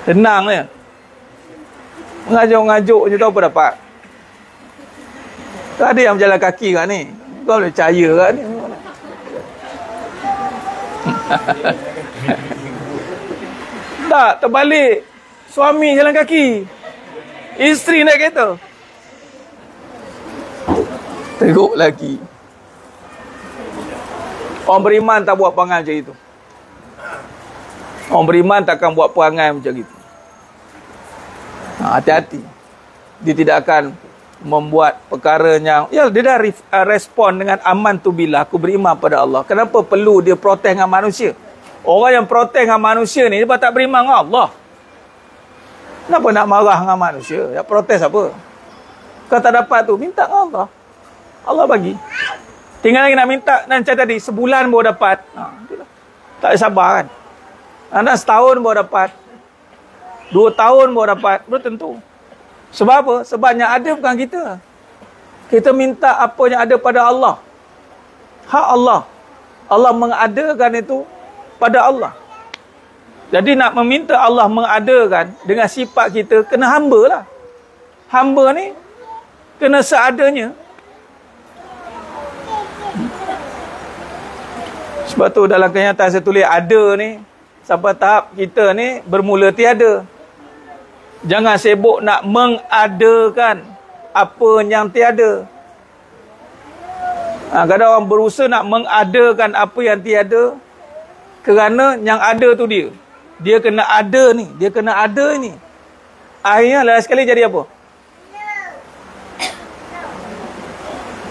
Tenang je. Mengajuk-ngajuk je tahu apa dapat. Tak ada yang berjalan kaki kat ni. Kau boleh percaya kat ni. Tak, terbalik. Suami jalan kaki, isteri naik kereta. Teruk lagi. Orang beriman tak buat perangai macam itu. Orang beriman takkan buat perangai macam itu. Hati-hati. Dia tidak akan membuat perkara yang, ya, dia dah respon dengan aman tu bila aku beriman pada Allah. Kenapa perlu dia protes dengan manusia? Orang yang protes dengan manusia ni dia tak beriman dengan Allah. Kenapa nak marah dengan manusia? Ya, protes apa? Kau tak dapat tu, minta dengan Allah. Allah bagi. Tinggal lagi nak minta, dan macam tadi, sebulan baru dapat. Tak ada sabar kan? Anak setahun baru dapat. 2 tahun baru dapat. Belum tentu. Sebab apa? Sebab yang ada bukan kita. Kita minta apa yang ada pada Allah. Hak Allah. Allah mengadakan itu pada Allah. Jadi nak meminta Allah mengadakan dengan sifat kita, kena hamba lah. Hamba ni kena seadanya. Sebab tu dalam kenyataan saya tulis ada ni, sampai tahap kita ni bermula tiada. Jangan sibuk nak mengadakan apa yang tiada. Kadang orang berusaha nak mengadakan apa yang tiada, kerana yang ada tu dia. Dia kena ada ni, dia kena ada ni. Akhirnya last sekali jadi apa?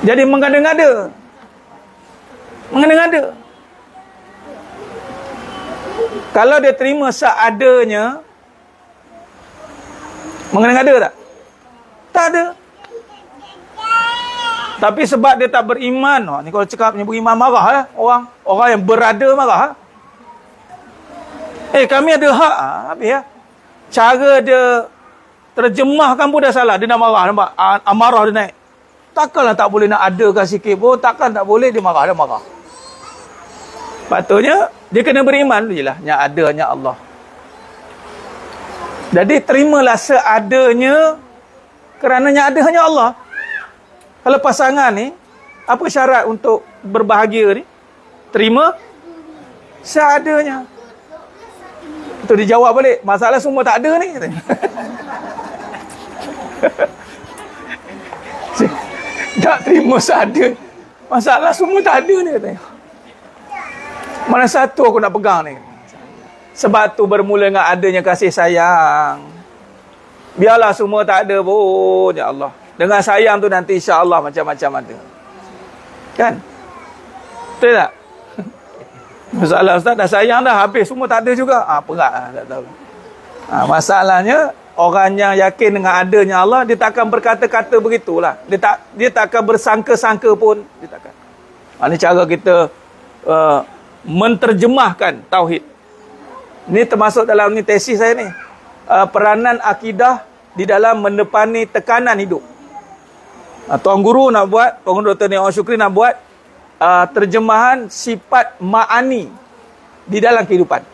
Jadi mengada-ngada. Mengada-ngada. Kalau dia terima seadanya, mengada-ngada tak? Tak ada. Tapi sebab dia tak beriman, ni kalau cakap punya beriman marah orang yang berada marah. Kami ada hak. Habis ya. Cara dia terjemahkan pun dah salah. Dia nak marah, nampak? Amarah dia naik. Takkanlah tak boleh nak adakan sikit pun. Takkan tak boleh dia marah, dia marah. Patutnya dia kena beriman dulu je lah. Yang ada hanya Allah. Jadi terimalah seadanya, kerana yang ada hanya Allah. Kalau pasangan ni, apa syarat untuk berbahagia ni? Terima seadanya. Itu dijawab balik, masalah semua tak ada ni. Tak terima seada, masalah semua tak ada ni. Mana satu aku nak pegang ni? Sebab tu bermula dengan adanya kasih sayang. Biarlah semua tak ada pun, ya Allah. Dengan sayang tu nanti insya-Allah macam-macam ada. Kan? Betul tak? Masalah ustaz dah sayang dah, habis semua tak ada juga. Perak lah, tak tahu. Masalahnya orang yang yakin dengan adanya Allah, dia tak akan berkata-kata begitulah. Dia tak akan bersangka-sangka pun, dia takkan. Ini cara kita menterjemahkan tauhid. Ini termasuk dalam ni tesis saya ni. Peranan akidah di dalam mendepani tekanan hidup. Tuan Guru nak buat, Tuan Guru Dr. Ni'am Syukri nak buat terjemahan sifat ma'ani di dalam kehidupan.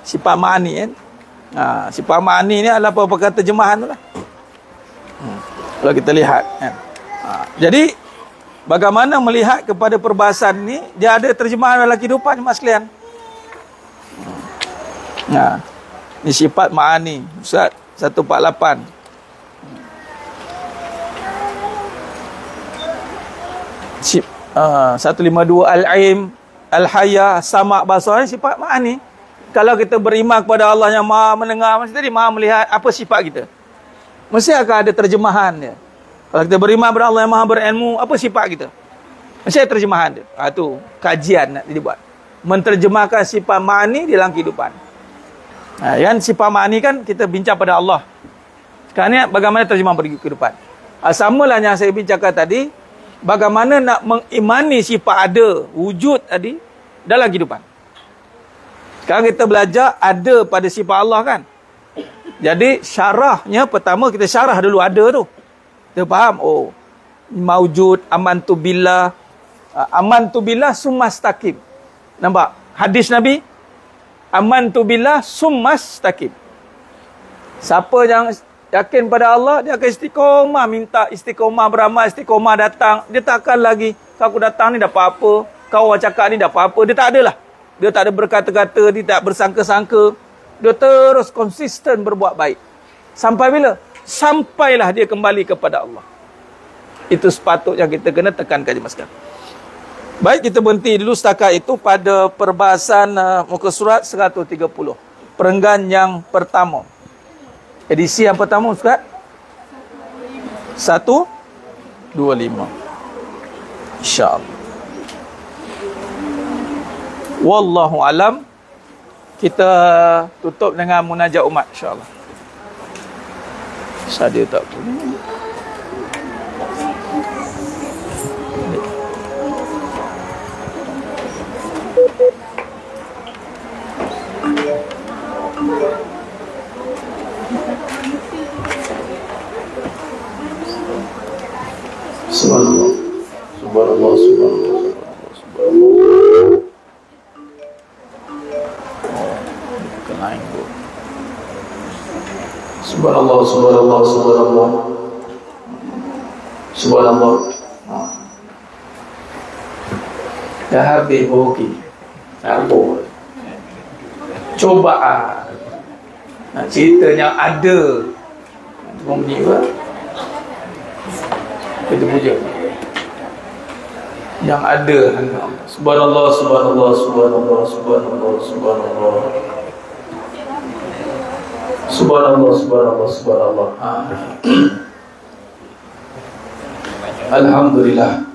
Sifat ma'ani kan. Sifat ma'ani ni adalah apa-apa terjemahan tu lah. Kalau kita lihat kan. Jadi bagaimana melihat kepada perbahasan ni, dia ada terjemahan dalam kehidupan mas sekalian. Ni sifat ma'ani Ustaz 148. Sip 152 al-aim, al-haya, sama' basar, sifat ma'ani. Kalau kita beriman kepada Allah yang Maha mendengar, mesti tadi Maha melihat, apa sifat kita? Mesti akan ada terjemahan dia. Kalau kita beriman kepada Allah yang Maha berilmu, apa sifat kita? Saya terjemahan dia. Tu kajian nak dibuat. Menterjemahkan sifat ma'ani dalam kehidupan. Kan sifat ma'ani kan kita bincang pada Allah. Sekarang ni bagaimana terjemah bagi kehidupan. Samalah yang saya bincangkan tadi, bagaimana nak mengimani sifat ada, wujud tadi dalam kehidupan. Sekarang kita belajar ada pada sifat Allah kan. Jadi syarahnya pertama kita syarah dulu ada tu. Kita faham, oh maujud, amantu billah. Amantu billah summastaqim. Nampak? Hadis Nabi, amantu billah summastaqim. Siapa yang yakin pada Allah, dia akan istiqomah, minta istiqomah, beramal istiqomah, datang. Dia tak akan lagi, kalau aku datang ni dapat apa, kau orang cakap ni dapat apa. Dia tak ada lah. Dia tak ada berkata-kata, dia tak bersangka-sangka. Dia terus konsisten berbuat baik. Sampai bila? Sampailah dia kembali kepada Allah. Itu sepatutnya kita kena tekankan jemaah sekalian. Baik, kita berhenti dulu setakat itu pada perbahasan muka surat 130. Perenggan yang pertama. Edisi yang pertama Ustaz 125. InsyaAllah. Wallahu alam. Kita tutup dengan munajat umat insyaAllah. Sadia tak boleh. Subhanallah, subhanallah, subhanallah, subhanallah. Subhanallah, subhanallah, subhanallah. Subhanallah. Dah habis okey. Apa? Cobaan. Nak cerita yang ada. Tengok bunyi apa? Kita puja. Yang ada. Subhanallah, subhanallah, subhanallah, subhanallah, subhanallah. Subhanallah, subhanallah, subhanallah. Alhamdulillah.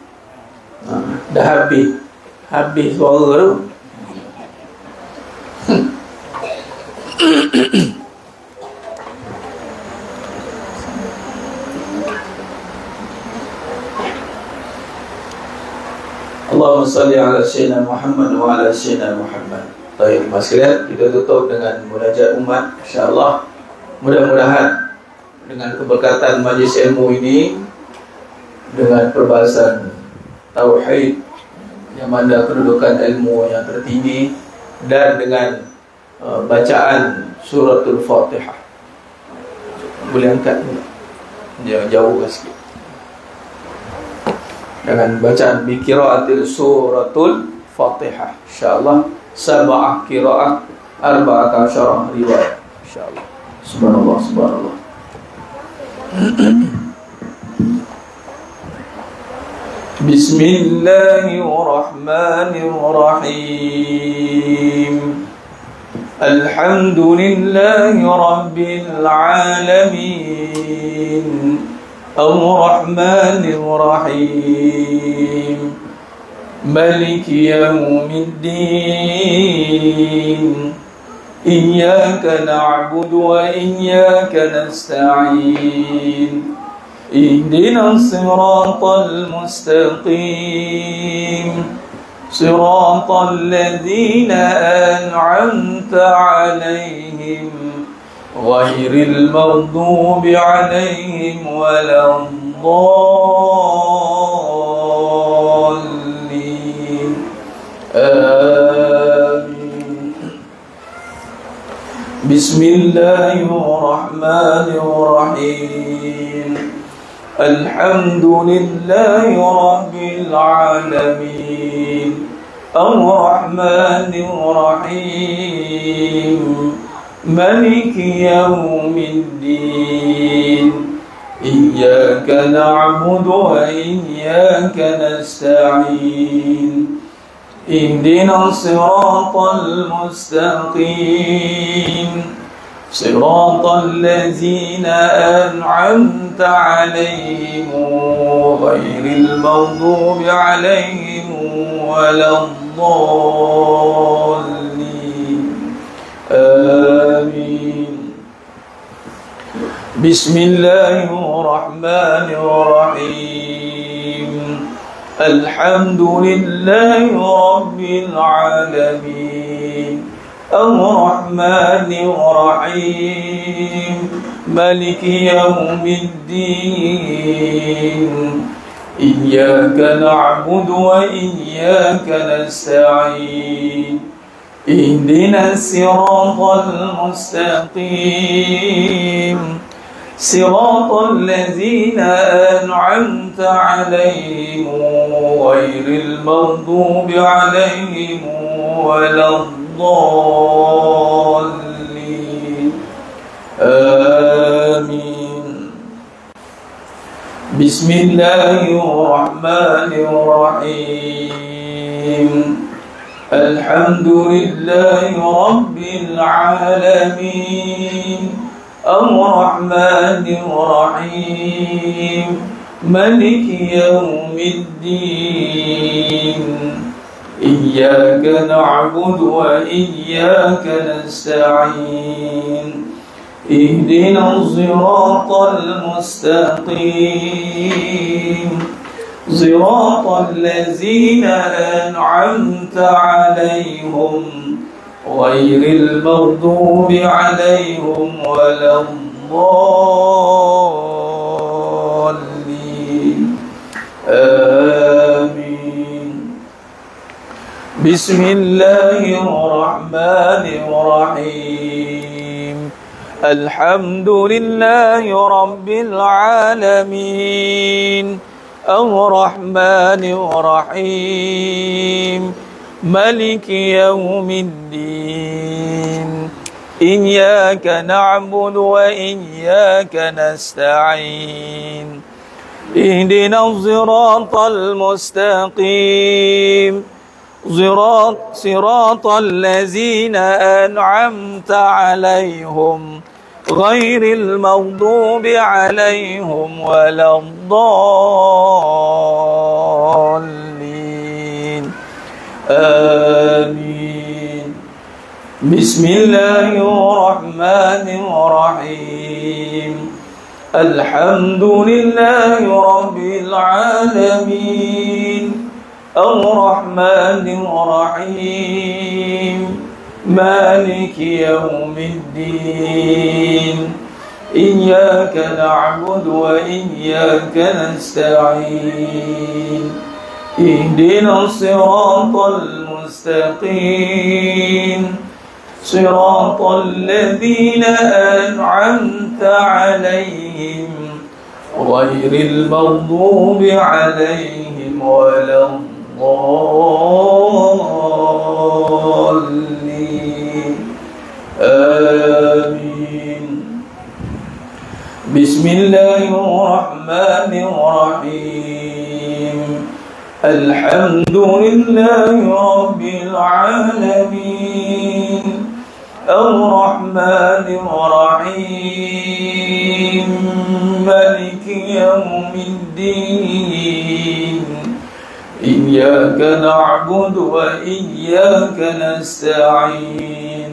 Dah habis. Habis suara tu. Allahumma salli ala sayyidina Muhammad wa ala sayyidina Muhammad. Baik, mas sekalian, kita tutup dengan munajat umat insya-Allah. Mudah-mudahan dengan keberkatan majlis ilmu ini, dengan perbahasan tauhid yang mana kedudukan ilmu yang tertinggi, dan dengan bacaan suratul Fatihah. Boleh angkat jangan jauhkan sikit. Dengan bacaan bi qiraatil suratul Fatihah insyaallah, sab'ah qiraah, arba'at asyarah riwayat insyaallah. Subhanallah, subhanallah. Bismillahirrahmanirrahim. Alhamdulillahi rabbil alamin. Ar-Rahmanir-Rahim. Maliki yawmiddin. Iyyaka na'budu wa iyyaka nasta'in. Ihdinas siratal mustaqim. Siratal ladzina an'amta 'alaihim ghairil maghdubi 'alaihim waladdallin. Amin. Bismillahirrahmanirrahim. Alhamdulillahi rabbil alamin. Ar-Rahmanir-Rahim. Maliki yawmiddin. Iyyaka na'budu wa iyyaka nasta'in. Ihdinas siratal mustaqim. صراط الذين أنعمت عليهم غير المغضوب عليهم ولا الضالين آمين. بسم الله الرحمن الرحيم. الحمد لله رب العالمين الرحمن الرحيم مالك يوم الدين إياك نعبد وإياك نستعين اهدنا الصراط المستقيم صراط الذين أنعمت عليهم غير المغضوب عليهم ولا الضالين آمين. بسم الله الرحمن الرحيم. الحمد لله رب العالمين الرحمن الرحيم مالك يوم الدين إياك نعبد وإياك نستعين اهدنا الصراط المستقيم صراط الذين أنعمت عليهم غير المغضوب عليهم ولا الضالين آمين. بسم الله الرحمن الرحيم. الحمد لله رب العالمين الرحمن الرحيم مالك يوم الدين إياك نعبد وإياك نستعين اهدنا الصراط المستقيم صراط الذين أنعمت عليهم غير المغضوب عليهم ولا الضالين آمين. بسم الله الرحمن الرحيم. الحمد لله رب العالمين الرحمن الرحيم مالك يوم الدين إياك نعبد وإياك نستعين اهدنا الصراط المستقيم صراط الذين أنعمت عليهم غير المغضوب عليهم ولا الضالين آمين. بسم الله الرحمن الرحيم. الحمد لله رب العالمين الرحمن الرحيم مالك يوم الدين إياك نعبد وإياك نستعين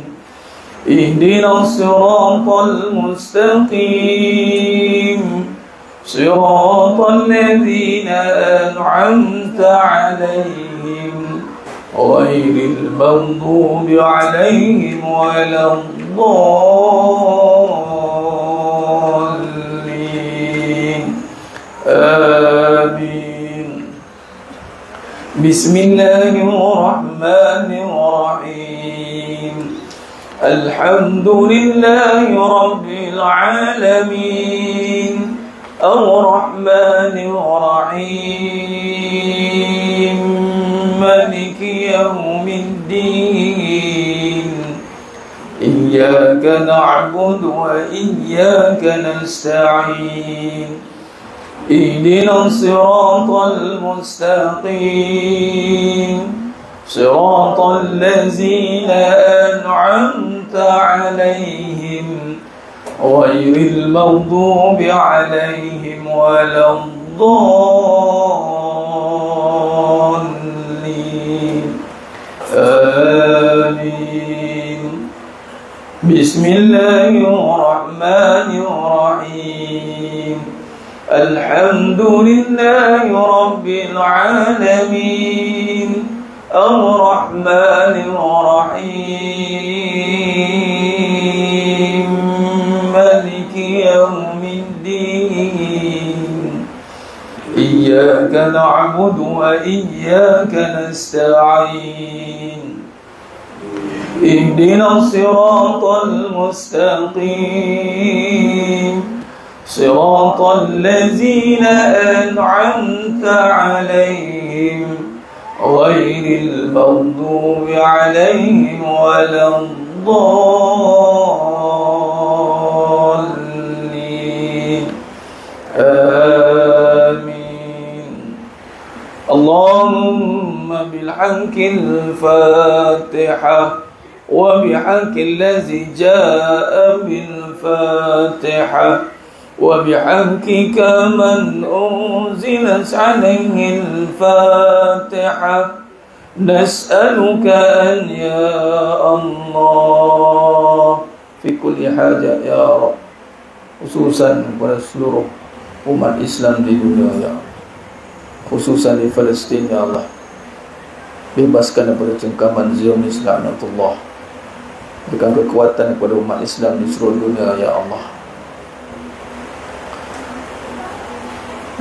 اهدنا الصراط المستقيم صراط الذين أنعمت عليهم غير المغضوب عليهم ولا الضالين آمين. بسم الله الرحمن الرحيم. الحمد لله رب العالمين الرحمن الرحيم مالك يوم الدين إياك نعبد وإياك نستعين اهدنا الصراط المستقيم صراط الذين أنعمت عليهم غير المغضوب عليهم ولا الضالين آمين. بسم الله الرحمن الرحيم. الحمد لله رب العالمين الرحمن الرحيم مالك يوم الدين إياك نعبد وإياك نستعين اهدنا الصراط المستقيم صراط الذين أنعمت عليهم غير المغضوب عليهم ولا الضالين آمين. اللهم بالحق الفاتحة وبحق الذي جاء بالفاتحة وبحقك من أنزلت عليه الفاتحة نسألك أن يا الله في كل حاجة يا رب khususan kepada seluruh umat Islam di dunia ya Allah, khususan di Palestin ya Allah, bebaskan daripada cengkaman Zionis laknatullah, berikan kekuatan kepada umat Islam di seluruh dunia ya Allah.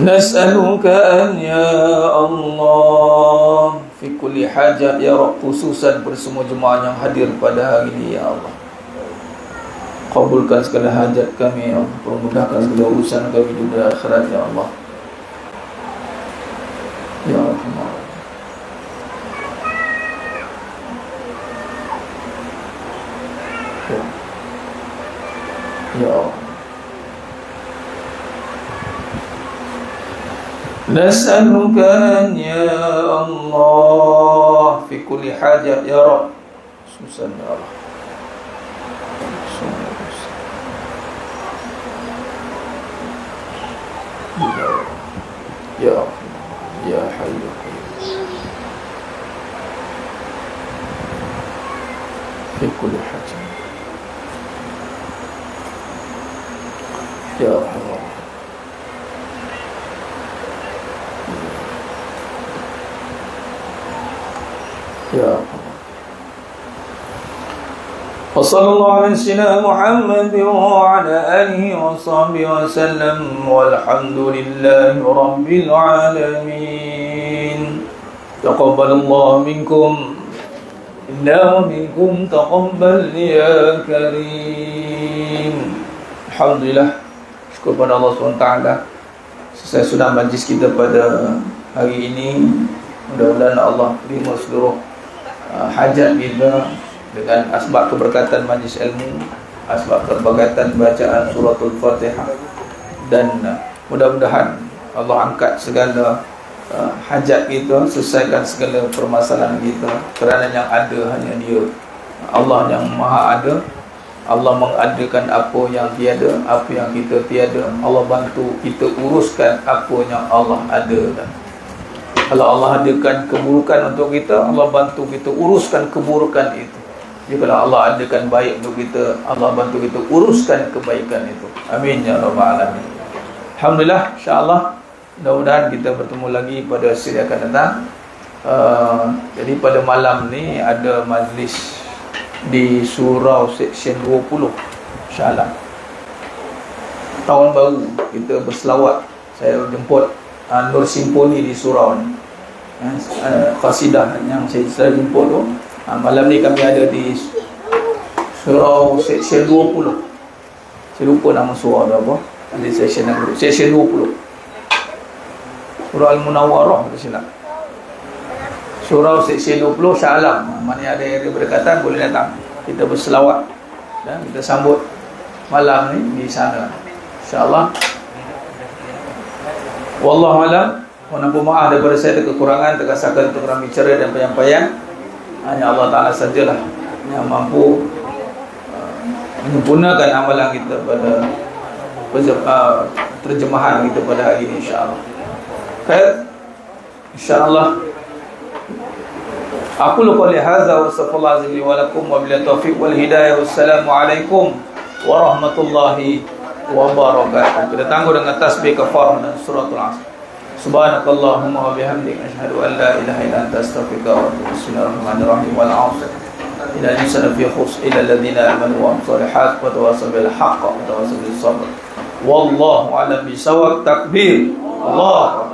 Nas'aluka an ya Allah fi kulli hajat ya Rabb, khususan pada semua jemaah yang hadir pada hari ini ya Allah. Kabulkan segala hajat kami ya Allah, permudahkan segala urusan kami di dunia akhirat ya Allah. Ya Rahman. Ya Allah. Nas'aluka an ya Allah fi kulli hajat ya Rabb, khususan ya Allah. Ya Ya Hayyu fi kulli hajat ya Allah. Ya wa sallallahu ala sayyidina Muhammad wa ala alihi wa sahbihi wa sallam walhamdulillahi rabbil alamin. Taqabbalallahu minkum inna wa minkum taqabbal ya karim. Alhamdulillah, syukur pada Allah SWT. Selesai sudah majlis kita pada hari ini. Mudah-mudahan Allah terima seluruh hajat kita dengan asbab keberkatan majlis ilmu, asbab keberkatan bacaan suratul Fatihah, dan mudah-mudahan Allah angkat segala hajat kita, selesaikan segala permasalahan kita, kerana yang ada hanya Dia, Allah yang Maha Ada. Allah mengadakan apa yang tiada, apa yang kita tiada. Allah bantu kita uruskan apa yang Allah ada. Kalau Allah adakan keburukan untuk kita, Allah bantu kita uruskan keburukan itu. Jadi kalau Allah adakan baik untuk kita, Allah bantu kita uruskan kebaikan itu. Amin ya rabbal alamin. Alhamdulillah, insya-Allah mudah-mudahan kita bertemu lagi pada siri akan datang. Jadi pada malam ni ada majlis di Surau Seksyen 20, insya-Allah. Tahun baru kita berselawat. Saya jemput Nur Simponi di surau ni. Qasidah yang saya jemput tu. Malam ni kami ada di Surau Seksyen 20. Saya lupa nama surau tu apa. Di Seksyen 20. Surau Al-Munawwarah tu silap. Surau Seksyen 20 Shah Alam. Mana ada area berdekatan boleh datang. Kita berselawat dan kita sambut malam ni di sana, insya-Allah. Wallahu a'lam. Mohon maaf daripada saya ada kekurangan, terkasakan untuk kami bicara dan penyampaian. Hanya Allah Ta'ala sajalah yang mampu menyempurnakan amalan kita pada terjemahan kita pada hari ini, insyaAllah. Khair, insyaAllah. Aku qouli hadza wa sallallahu alaihi wa lakum wa bil taufiq wal hidayah. Wassalamualaikum warahmatullahi wabarakatuh. Kita tangguh dengan tasbih kafarah dan suratul Asr. Subhanakallahumma wa bihamdika asyhadu an la ilaha illa anta astaghfiruka wa atubu ilaik. Bismillahirrahmanirrahim. Wal 'asr. Innal insana fi khusr illa alladhina amanu wa amilus solihat wa tawassaw bil haqqi wa tawassaw bis sabr. Wallahu a'lam bisawab. Takbir. Allah